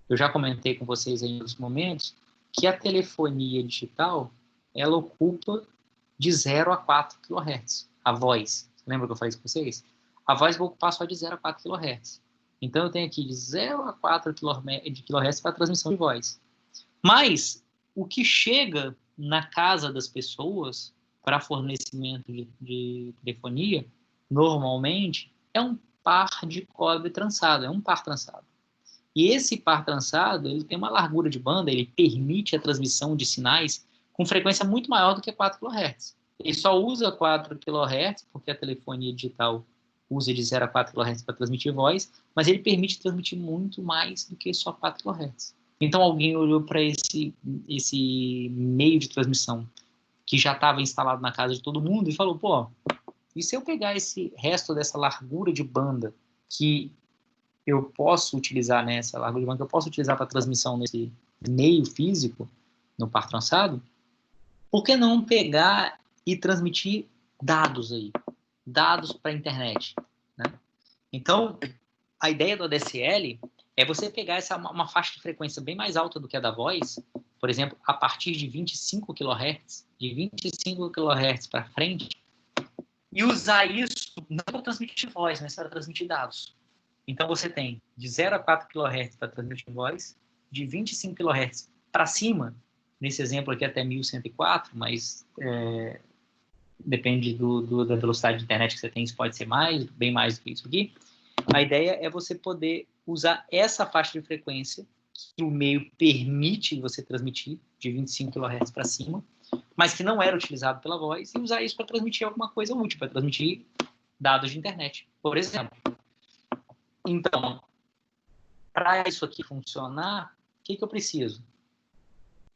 eu já comentei com vocês aí em outros momentos que a telefonia digital, ela ocupa de 0 a 4 kHz. A voz, lembra que eu falei isso com vocês? A voz vai ocupar só de 0 a 4 kHz. Então, eu tenho aqui de 0 a 4 kHz para transmissão de voz. Mas, o que chega na casa das pessoas para fornecimento de telefonia, normalmente, é um par de cobre trançado, é um par trançado. E esse par trançado, ele tem uma largura de banda, ele permite a transmissão de sinais com frequência muito maior do que 4 kHz. Ele só usa 4 kHz, porque a telefonia digital usa de 0 a 4 kHz para transmitir voz, mas ele permite transmitir muito mais do que só 4 kHz. Então alguém olhou para esse meio de transmissão que já estava instalado na casa de todo mundo e falou, pô, e se eu pegar esse resto dessa largura de banda que eu posso utilizar, né, essa largura de banda que eu posso utilizar para transmissão nesse meio físico, no par trançado, por que não pegar e transmitir dados aí? Dados para a internet, né? Então, a ideia do ADSL é você pegar uma faixa de frequência bem mais alta do que a da voz, por exemplo, a partir de 25 kHz, de 25 kHz para frente, e usar isso não para transmitir voz, mas para transmitir dados. Então, você tem de 0 a 4 kHz para transmitir voz, de 25 kHz para cima, nesse exemplo aqui até 1104, mas depende da velocidade de internet que você tem, isso pode ser bem mais do que isso aqui. A ideia é você poder usar essa faixa de frequência que o meio permite você transmitir, de 25 kHz para cima, mas que não era utilizado pela voz, e usar isso para transmitir alguma coisa útil, para transmitir dados de internet, por exemplo. Então, para isso aqui funcionar, o que eu preciso?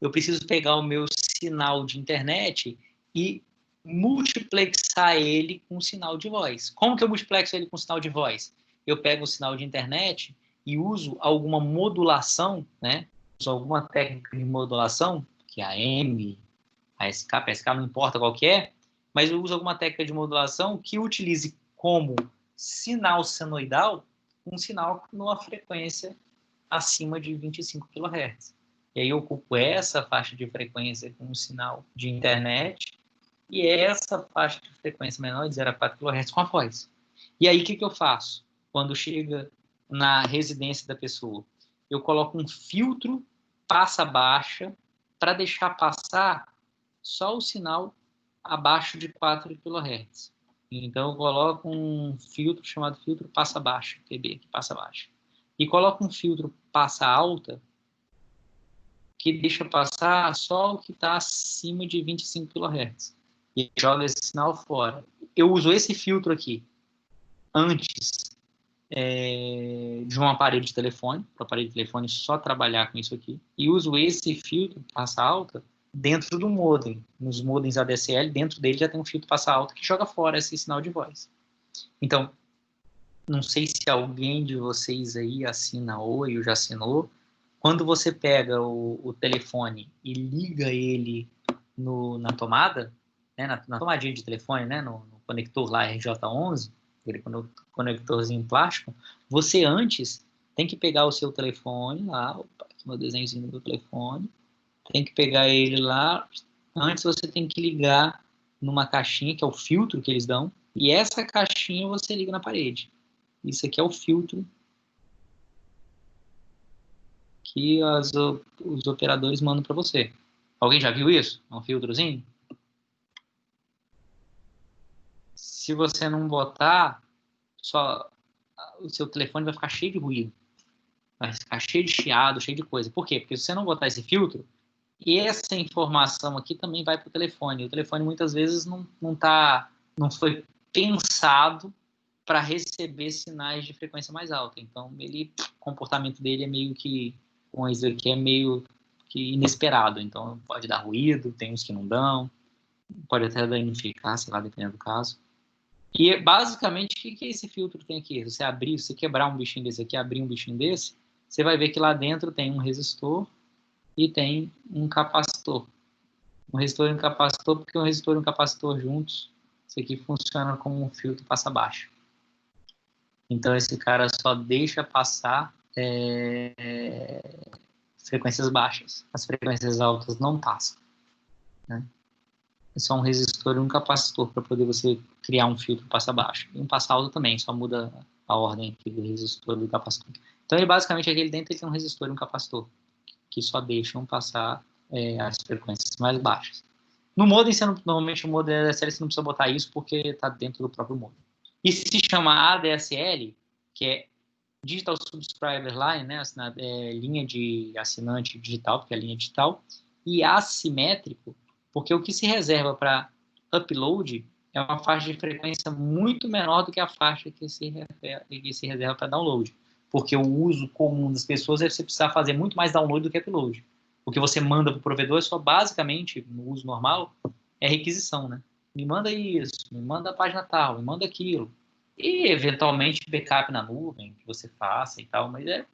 Eu preciso pegar o meu sinal de internet e multiplexar ele com sinal de voz. Como que eu multiplexo ele com sinal de voz? Eu pego o sinal de internet e uso alguma modulação, né? Uso alguma técnica de modulação, que é a M, a SK, PSK, não importa qual que é, mas eu uso alguma técnica de modulação que utilize como sinal senoidal um sinal numa frequência acima de 25 kHz. E aí eu ocupo essa faixa de frequência com um sinal de internet e essa faixa de frequência menor de 0 a 4 kHz com a voz. E aí o que eu faço? Quando chega na residência da pessoa, eu coloco um filtro passa-baixa para deixar passar só o sinal abaixo de 4 kHz. Então eu coloco um filtro chamado filtro passa-baixa, QB, que passa-baixa. E coloco um filtro passa-alta que deixa passar só o que está acima de 25 kHz. E joga esse sinal fora. Eu uso esse filtro aqui antes de um aparelho de telefone, para o aparelho de telefone só trabalhar com isso aqui, e uso esse filtro passa-alta dentro do modem. Nos modems ADSL, dentro dele já tem um filtro passa-alta que joga fora esse sinal de voz. Então, não sei se alguém de vocês aí assina Oi ou já assinou. Quando você pega o telefone e liga ele na tomada, né, na tomadinha de telefone, né, no conector lá RJ11, aquele conectorzinho plástico, você antes tem que pegar o seu telefone lá, o desenhozinho do telefone, tem que pegar ele lá, antes você tem que ligar numa caixinha, que é o filtro que eles dão, e essa caixinha você liga na parede. Isso aqui é o filtro que os operadores mandam para você. Alguém já viu isso? É um filtrozinho? Se você não botar, o seu telefone vai ficar cheio de ruído. Vai ficar cheio de chiado, cheio de coisa. Por quê? Porque se você não botar esse filtro, e essa informação aqui também vai para o telefone. O telefone muitas vezes não foi pensado para receber sinais de frequência mais alta. Então, o comportamento dele é meio que inesperado. Então, pode dar ruído, tem uns que não dão, pode até danificar, sei lá, dependendo do caso. E, basicamente, o que esse filtro tem aqui? Se você quebrar um bichinho desse aqui, abrir um bichinho desse, você vai ver que lá dentro tem um resistor e tem um capacitor. Um resistor e um capacitor, porque um resistor e um capacitor juntos, isso aqui funciona como um filtro passa-baixo. Então, esse cara só deixa passar frequências baixas. As frequências altas não passam, né? É só um resistor e um capacitor para poder você criar um filtro passa-baixo. E um passa-alto também, só muda a ordem aqui do resistor e do capacitor. Então, ele basicamente, aqui dentro, ele tem um resistor e um capacitor, que só deixam passar as frequências mais baixas. No modem, normalmente o modem ADSL você não precisa botar isso porque está dentro do próprio modem. Isso se chama ADSL, que é Digital Subscriber Line, né, linha de assinante digital, porque é linha digital, e assimétrico, porque o que se reserva para upload é uma faixa de frequência muito menor do que a faixa que se reserva para download, porque o uso comum das pessoas é você precisar fazer muito mais download do que upload. O que você manda para o provedor é só basicamente, no uso normal, é requisição, né? Me manda isso, me manda a página tal, me manda aquilo. E, eventualmente, backup na nuvem, que você faça e tal, mas é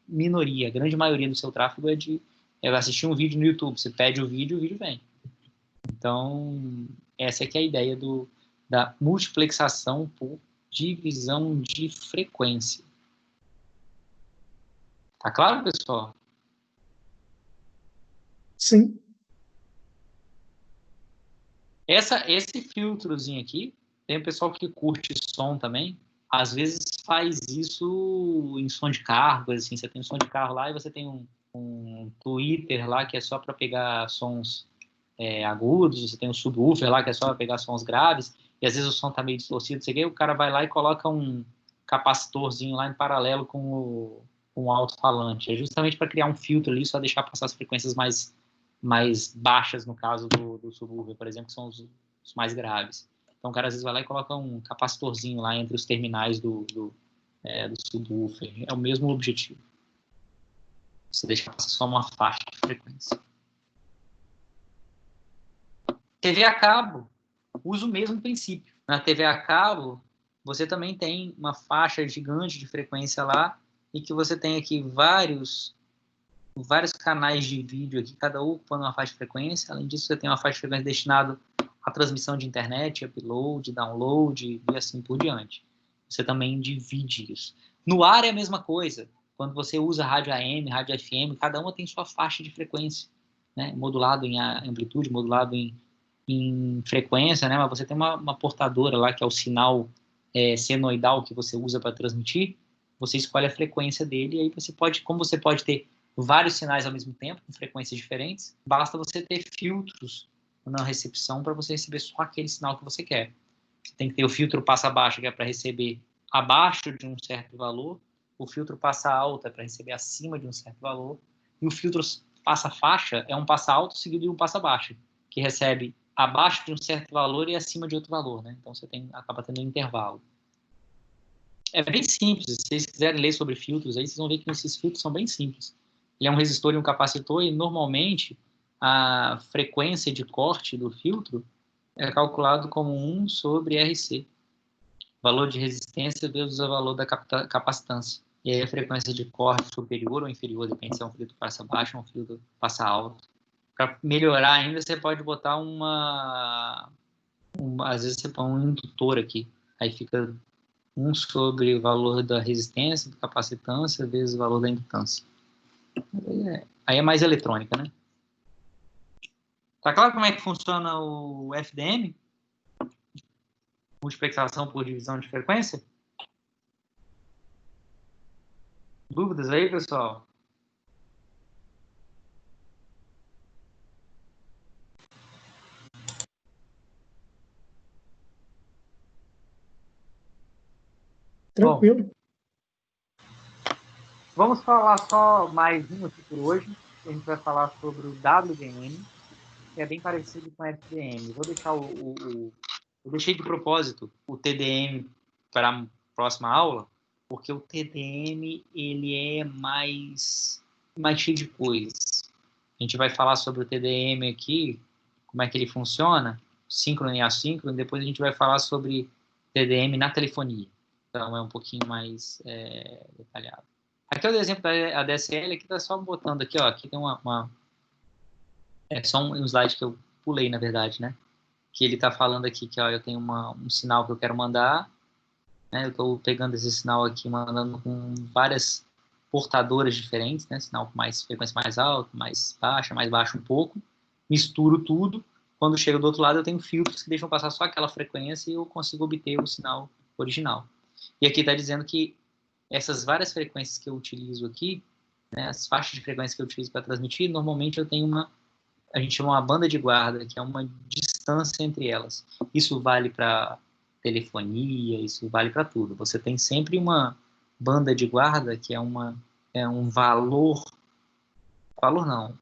minoria. A grande maioria do seu tráfego é de assistir um vídeo no YouTube. Você pede o vídeo vem. Então, essa é que é a ideia da multiplexação por divisão de frequência. Tá claro, pessoal? Sim. Esse filtrozinho aqui, tem o pessoal que curte som também, às vezes faz isso em som de carro, coisa assim. Você tem um som de carro lá e você tem um tweeter lá que é só para pegar sons agudos, você tem um subwoofer lá que é só para pegar sons graves, e às vezes o som tá meio distorcido, você vê, o cara vai lá e coloca um capacitorzinho lá em paralelo com o alto-falante. É justamente para criar um filtro ali, só deixar passar as frequências mais baixas, no caso do subwoofer, por exemplo, que são os mais graves. Então o cara às vezes vai lá e coloca um capacitorzinho lá entre os terminais do subwoofer. É o mesmo objetivo. Você deixa passar só uma faixa de frequência. TV a cabo usa o mesmo princípio. Na TV a cabo, você também tem uma faixa gigante de frequência lá e que você tem aqui vários canais de vídeo aqui, cada um ocupando uma faixa de frequência. Além disso, você tem uma faixa de frequência destinada à transmissão de internet, upload, download e assim por diante. Você também divide isso. No ar é a mesma coisa. Quando você usa rádio AM, rádio FM, cada uma tem sua faixa de frequência, né? Modulado em amplitude, modulado em frequência, né? Mas você tem uma portadora lá que é o sinal senoidal que você usa para transmitir. Você escolhe a frequência dele e aí como você pode ter vários sinais ao mesmo tempo, com frequências diferentes, basta você ter filtros na recepção para você receber só aquele sinal que você quer. Você tem que ter o filtro passa baixo, que é para receber abaixo de um certo valor, o filtro passa alto é para receber acima de um certo valor, e o filtro passa faixa é um passa alto seguido de um passa baixo, que recebe abaixo de um certo valor e acima de outro valor, né? Então você acaba tendo um intervalo. É bem simples. Se vocês quiserem ler sobre filtros, aí vocês vão ver que esses filtros são bem simples. Ele é um resistor e um capacitor, e normalmente a frequência de corte do filtro é calculado como 1 sobre RC. Valor de resistência vezes o valor da capacitância. E aí a frequência de corte superior ou inferior, depende se é um filtro passa baixo ou um filtro passa alto. Para melhorar ainda, você pode botar às vezes você põe um indutor aqui. Aí fica 1 sobre o valor da resistência, da capacitância, vezes o valor da indutância. Aí é mais eletrônica, né? Tá claro como é que funciona o FDM? Multiplexação por divisão de frequência? Dúvidas aí, pessoal? Tranquilo. Bom, vamos falar só mais um aqui por hoje. A gente vai falar sobre o WDM, que é bem parecido com o FDM. Vou deixar eu deixei de propósito o TDM para a próxima aula, porque o TDM ele é mais cheio de coisas. A gente vai falar sobre o TDM aqui, como é que ele funciona, síncrono e assíncrono, depois a gente vai falar sobre TDM na telefonia. Então é um pouquinho mais detalhado. Aqui é o exemplo da ADSL, aqui está só botando aqui, ó, aqui tem é só um slide que eu pulei, na verdade, né? Que ele está falando aqui que, ó, eu tenho um sinal que eu quero mandar, né? Eu estou pegando esse sinal aqui, mandando com várias portadoras diferentes, né? Sinal com frequência mais alta, mais baixa um pouco, misturo tudo. Quando chega do outro lado, eu tenho filtros que deixam passar só aquela frequência e eu consigo obter o sinal original. E aqui está dizendo que essas várias frequências que eu utilizo aqui, né, as faixas de frequência que eu utilizo para transmitir, normalmente eu tenho a gente chama uma banda de guarda, que é uma distância entre elas. Isso vale para telefonia, isso vale para tudo. Você tem sempre uma banda de guarda, que é um valor não,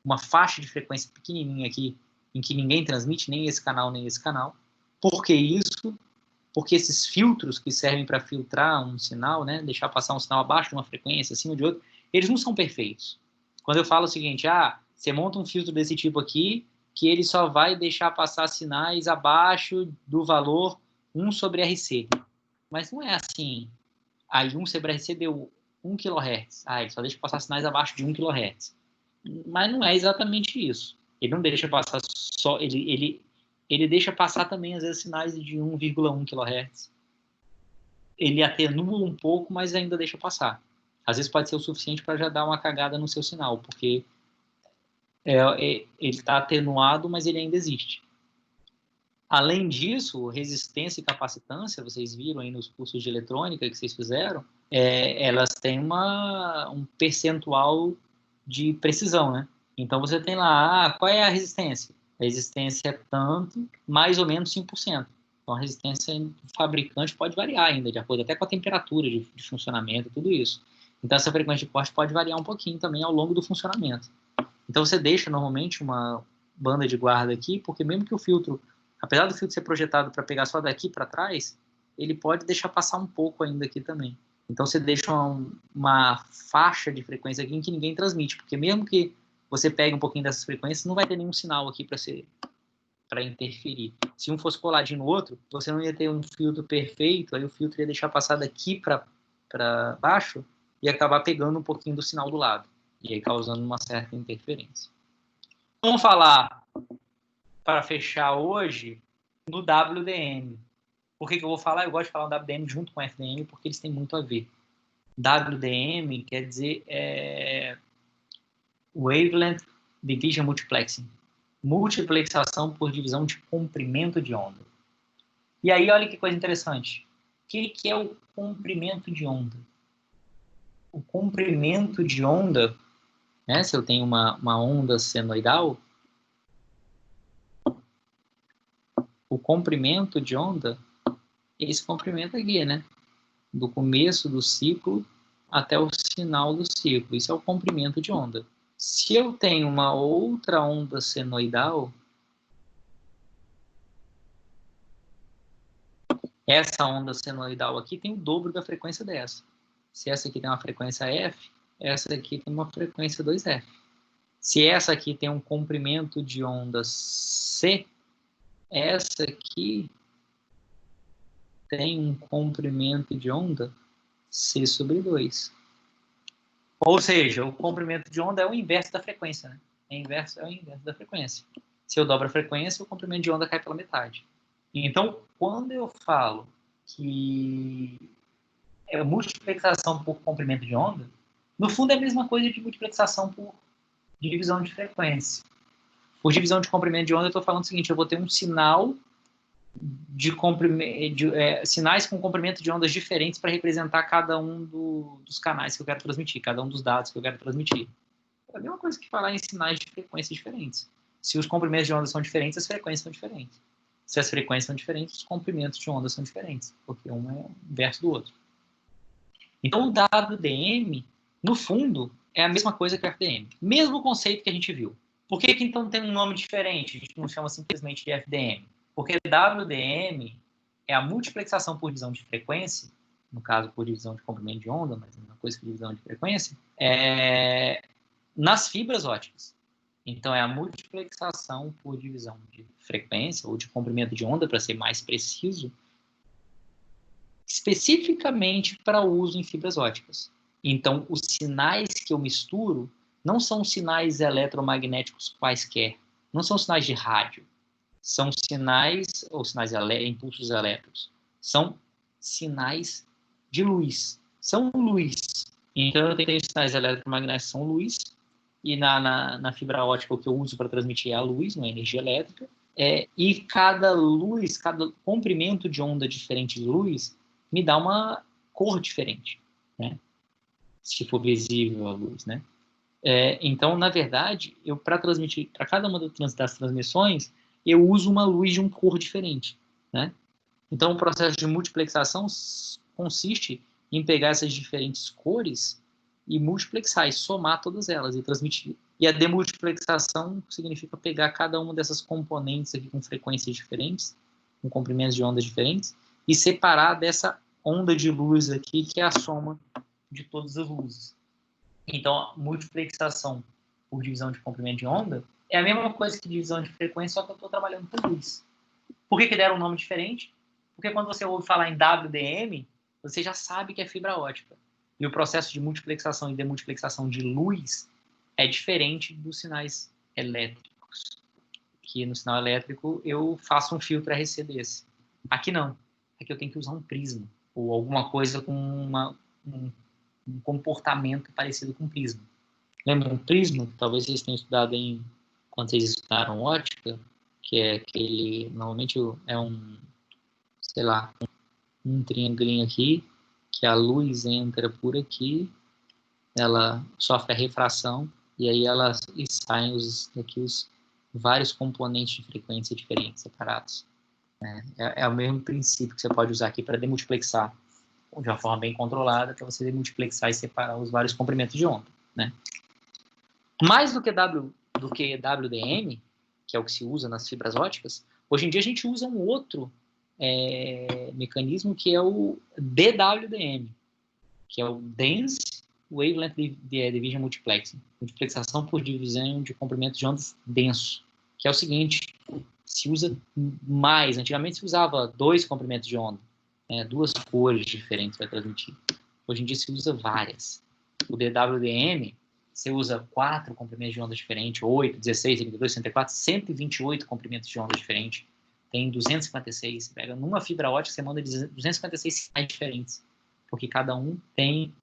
uma faixa de frequência pequenininha aqui, em que ninguém transmite, nem esse canal, nem esse canal. Por que isso? Porque esses filtros que servem para filtrar um sinal, né, deixar passar um sinal abaixo de uma frequência, acima de outra, eles não são perfeitos. Quando eu falo o seguinte, você monta um filtro desse tipo aqui, que ele só vai deixar passar sinais abaixo do valor 1 sobre RC. Mas não é assim. Aí 1 sobre RC deu 1 kHz. Ele só deixa passar sinais abaixo de 1 kHz. Mas não é exatamente isso. Ele não deixa passar só... Ele deixa passar também, às vezes, sinais de 1,1 kHz. Ele atenua um pouco, mas ainda deixa passar. Às vezes pode ser o suficiente para já dar uma cagada no seu sinal, porque ele está atenuado, mas ele ainda existe. Além disso, resistência e capacitância, vocês viram aí nos cursos de eletrônica que vocês fizeram, elas têm um percentual de precisão, né? Então você tem lá, qual é a resistência? A resistência é tanto, mais ou menos 5%. Então a resistência do fabricante pode variar ainda, de acordo até com a temperatura de funcionamento, tudo isso. Então essa frequência de corte pode variar um pouquinho também ao longo do funcionamento. Então você deixa normalmente uma banda de guarda aqui, porque mesmo que o filtro, apesar do filtro ser projetado para pegar só daqui para trás, ele pode deixar passar um pouco ainda aqui também. Então você deixa uma faixa de frequência aqui em que ninguém transmite, porque mesmo que você pegue um pouquinho dessas frequências, não vai ter nenhum sinal aqui para interferir. Se um fosse coladinho no outro, você não ia ter um filtro perfeito, aí o filtro ia deixar passar daqui para baixo e acabar pegando um pouquinho do sinal do lado, e aí causando uma certa interferência. Vamos falar, para fechar hoje, no WDM. Por que eu vou falar? Eu gosto de falar o WDM junto com o FDM, porque eles têm muito a ver. WDM quer dizer Wavelength Division Multiplexing. Multiplexação por divisão de comprimento de onda. E aí, olha que coisa interessante. O que é o comprimento de onda? O comprimento de onda, né, se eu tenho uma onda senoidal, o comprimento de onda é esse comprimento aqui, né? Do começo do ciclo até o final do ciclo. Isso é o comprimento de onda. Se eu tenho uma outra onda senoidal, essa onda senoidal aqui tem o dobro da frequência dessa. Se essa aqui tem uma frequência F, essa aqui tem uma frequência 2F. Se essa aqui tem um comprimento de onda C, essa aqui tem um comprimento de onda C sobre 2. Ou seja, o comprimento de onda é o inverso da frequência, né? É o inverso da frequência. Se eu dobro a frequência, o comprimento de onda cai pela metade. Então, quando eu falo que é multiplexação por comprimento de onda, no fundo é a mesma coisa de multiplexação por divisão de frequência. Por divisão de comprimento de onda, eu estou falando o seguinte, eu vou ter um sinal sinais com comprimento de ondas diferentes para representar cada um dos canais que eu quero transmitir, cada um dos dados que eu quero transmitir. É a mesma coisa que falar em sinais de frequências diferentes. Se os comprimentos de ondas são diferentes, as frequências são diferentes. Se as frequências são diferentes, os comprimentos de ondas são diferentes, porque um é o inverso do outro. Então, o WDM, no fundo, é a mesma coisa que o FDM. Mesmo conceito que a gente viu. Por que então tem um nome diferente? A gente não chama simplesmente de FDM. Porque WDM é a multiplexação por divisão de frequência, no caso por divisão de comprimento de onda, mas é uma coisa que divisão de frequência, nas fibras óticas. Então é a multiplexação por divisão de frequência ou de comprimento de onda, para ser mais preciso, especificamente para uso em fibras óticas. Então os sinais que eu misturo não são sinais eletromagnéticos quaisquer, não são sinais de rádio. São sinais, ou impulsos elétricos, são sinais de luz, são luz. Então eu tenho sinais eletromagnéticos, são luz, e na fibra ótica o que eu uso para transmitir é a luz, não é energia elétrica, e cada luz, cada comprimento de onda diferente de luz, me dá uma cor diferente, né? Se for visível a luz, né? Então, na verdade, eu para transmitir, para cada uma das transmissões, eu uso uma luz de uma cor diferente, né? Então, o processo de multiplexação consiste em pegar essas diferentes cores e multiplexar, e somar todas elas, e transmitir. E a demultiplexação significa pegar cada uma dessas componentes aqui com frequências diferentes, com comprimentos de ondas diferentes, e separar dessa onda de luz aqui, que é a soma de todas as luzes. Então, a multiplexação por divisão de comprimento de onda é a mesma coisa que divisão de frequência, só que eu estou trabalhando com luz. Por que deram um nome diferente? Porque quando você ouve falar em WDM, você já sabe que é fibra ótica. E o processo de multiplexação e demultiplexação de luz é diferente dos sinais elétricos. Que no sinal elétrico eu faço um filtro RC desse. Aqui não. Aqui eu tenho que usar um prisma. Ou alguma coisa com um comportamento parecido com um prisma. Lembra um prisma? Talvez vocês tenham estudado quando vocês estudaram ótica, que é aquele, normalmente é sei lá, um triangulinho aqui, que a luz entra por aqui, ela sofre a refração, e aí saem os vários componentes de frequência diferentes, separados. É o mesmo princípio que você pode usar aqui para demultiplexar de uma forma bem controlada, para você demultiplexar e separar os vários comprimentos de onda. Né? Mais do que WDM, que é o que se usa nas fibras óticas, hoje em dia a gente usa um outro mecanismo, que é o DWDM, que é o Dense Wavelength Division Multiplexing, multiplexação por divisão de comprimento de ondas denso, que é o seguinte, se usa mais, antigamente se usava 2 comprimentos de onda, 2 cores diferentes para transmitir, hoje em dia se usa várias. O DWDM, você usa 4 comprimentos de onda diferentes, 8, 16, 32, 64, 128 comprimentos de onda diferentes, tem 256, você pega numa fibra ótica, você manda 256 sinais diferentes, porque cada um tem,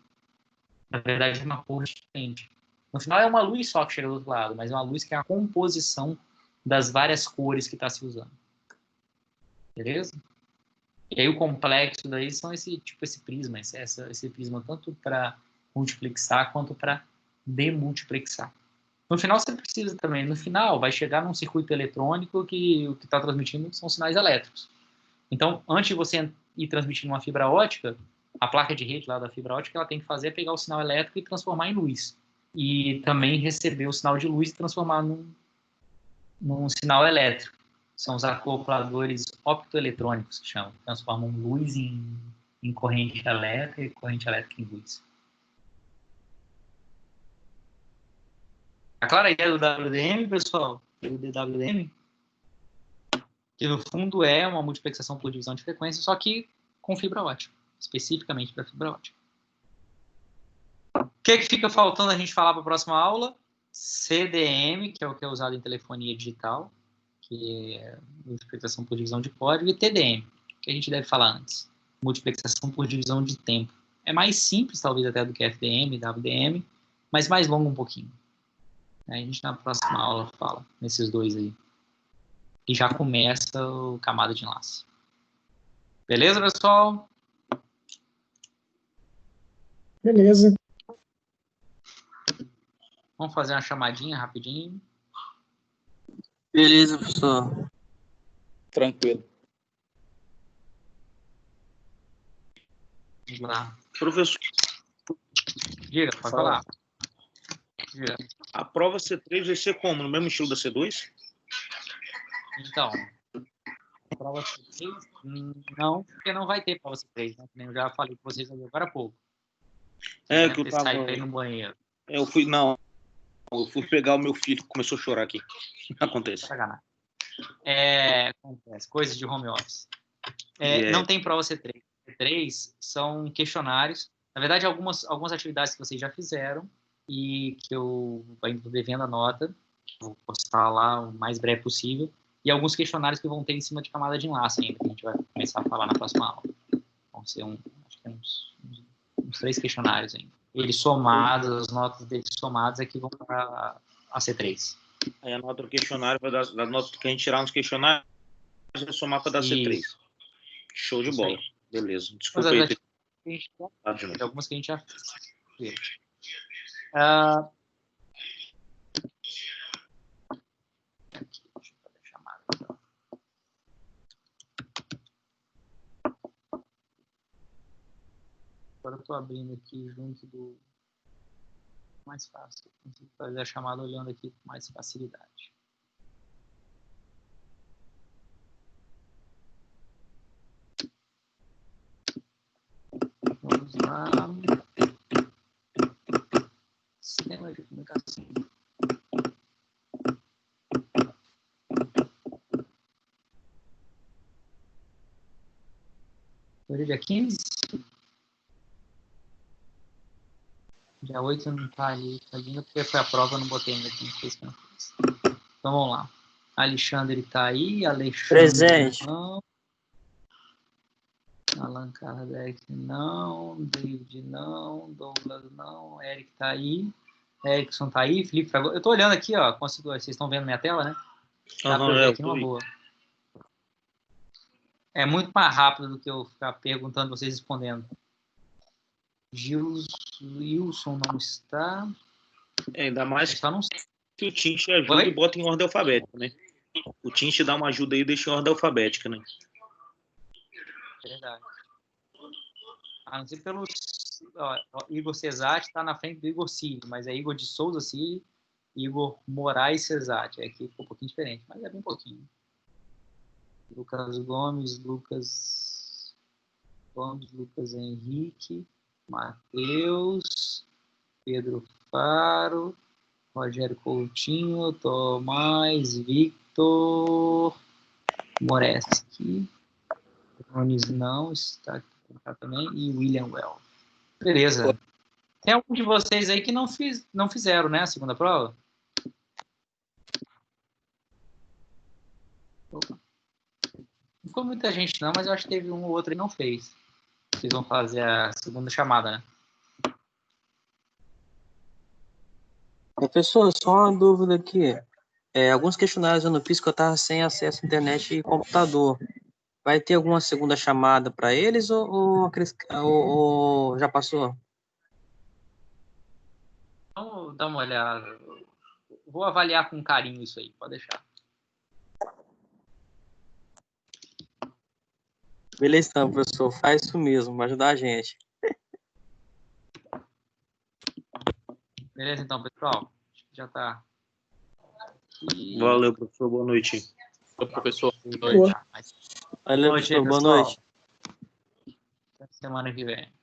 na verdade, uma cor diferente. No final é uma luz só que chega do outro lado, mas é uma luz que é a composição das várias cores que está se usando. Beleza? E aí o complexo daí são esse prisma, esse prisma tanto para multiplexar quanto para demultiplexar. No final você precisa também, no final vai chegar num circuito eletrônico que o que está transmitindo são sinais elétricos. Então, antes de você ir transmitindo uma fibra ótica, a placa de rede lá da fibra ótica, ela tem que fazer pegar o sinal elétrico e transformar em luz. E também receber o sinal de luz e transformar num sinal elétrico. São os acopladores optoeletrônicos, que chamam. Transformam luz em corrente elétrica e corrente elétrica em luz. Tá clara a ideia do WDM, pessoal? Do DWDM? Que no fundo é uma multiplexação por divisão de frequência, só que com fibra ótica, especificamente para fibra ótica. O que fica faltando a gente falar para a próxima aula? CDM, que é o que é usado em telefonia digital, que é multiplexação por divisão de código, e TDM, que a gente deve falar antes, multiplexação por divisão de tempo. É mais simples, talvez, até do que FDM, WDM, mas mais longo um pouquinho. Aí a gente na próxima aula fala nesses dois aí. E já começa o camada de enlace. Beleza, pessoal? Beleza. Vamos fazer uma chamadinha rapidinho. Beleza, professor. Tranquilo. Vamos lá. Professor, Diga, pode falar. Diga. a prova C3 vai ser como? No mesmo estilo da C2? Então, prova C3, não, porque não vai ter prova C3, né? Eu já falei com vocês agora há pouco. É que eu tava... Saí no banheiro. Eu fui pegar o meu filho que começou a chorar aqui. Acontece. Acontece, coisas de home office. Não tem prova C3. C3 são questionários. Na verdade, algumas atividades que vocês já fizeram e que eu ainda estou devendo a nota, vou postar lá o mais breve possível, e alguns questionários que vão ter em cima de camada de enlace ainda, que a gente vai começar a falar na próxima aula. Vão ser acho que uns 3 questionários ainda. Eles somados, as notas deles somadas é que vão para a C3. Aí a nota do questionário vai dar, da nota que a gente tirar nos questionários, vai somar para dar C3. Show de bola. Beleza. Desculpa aí. Algumas que a gente já fez. Agora eu tô abrindo aqui junto do mais fácil. Eu consigo fazer a chamada olhando aqui com mais facilidade. Vamos lá. Sistema de comunicação. Hoje é dia 15. Dia 8 não tá ali, tadinho, porque foi a prova, eu não botei ainda aqui, não fez que não fiz. Então vamos lá. Alexandre tá aí, Alexandre Presente. não. Allan Kardec não, David não, Douglas não, Eric tá aí, Erickson tá aí, Felipe Fragoso. Eu tô olhando aqui, ó, consigo, vocês estão vendo minha tela, né? Dá pra ver aqui numa boa. É muito mais rápido do que eu ficar perguntando, vocês respondendo. Wilson não está. Ainda mais Só não sei. que o Tim te ajuda Oi? e bota em ordem alfabética, né? O Tim te dá uma ajuda aí e deixa em ordem alfabética, né? Verdade. A não ser pelos. Igor Cesati está na frente do Igor Cílio, mas é Igor de Souza Cílio, Igor Moraes Cesati. Aqui ficou um pouquinho diferente, mas é bem pouquinho. Lucas Gomes, Lucas Henrique, Matheus, Pedro Faro, Rogério Coutinho, Tomás, Victor, Moreski, Ronis não está aqui também, e William Well. Beleza. Tem algum de vocês aí que não fizeram, né, a segunda prova? Opa. Não ficou muita gente não, mas eu acho que teve um ou outro que não fez. Vocês vão fazer a segunda chamada, né? Professor, só uma dúvida aqui. Alguns questionários eu não fiz porque eu estava sem acesso à internet e computador. Vai ter alguma segunda chamada para eles ou já passou? Vamos dar uma olhada. Vou avaliar com carinho isso aí, pode deixar. Beleza, então, professor. Faz isso mesmo, vai ajudar a gente. Beleza, então, pessoal? Acho que já está. Valeu, professor. Boa noite. Professor, Boa. Valeu, noite, professor. Boa pessoal. noite. Até semana que vem.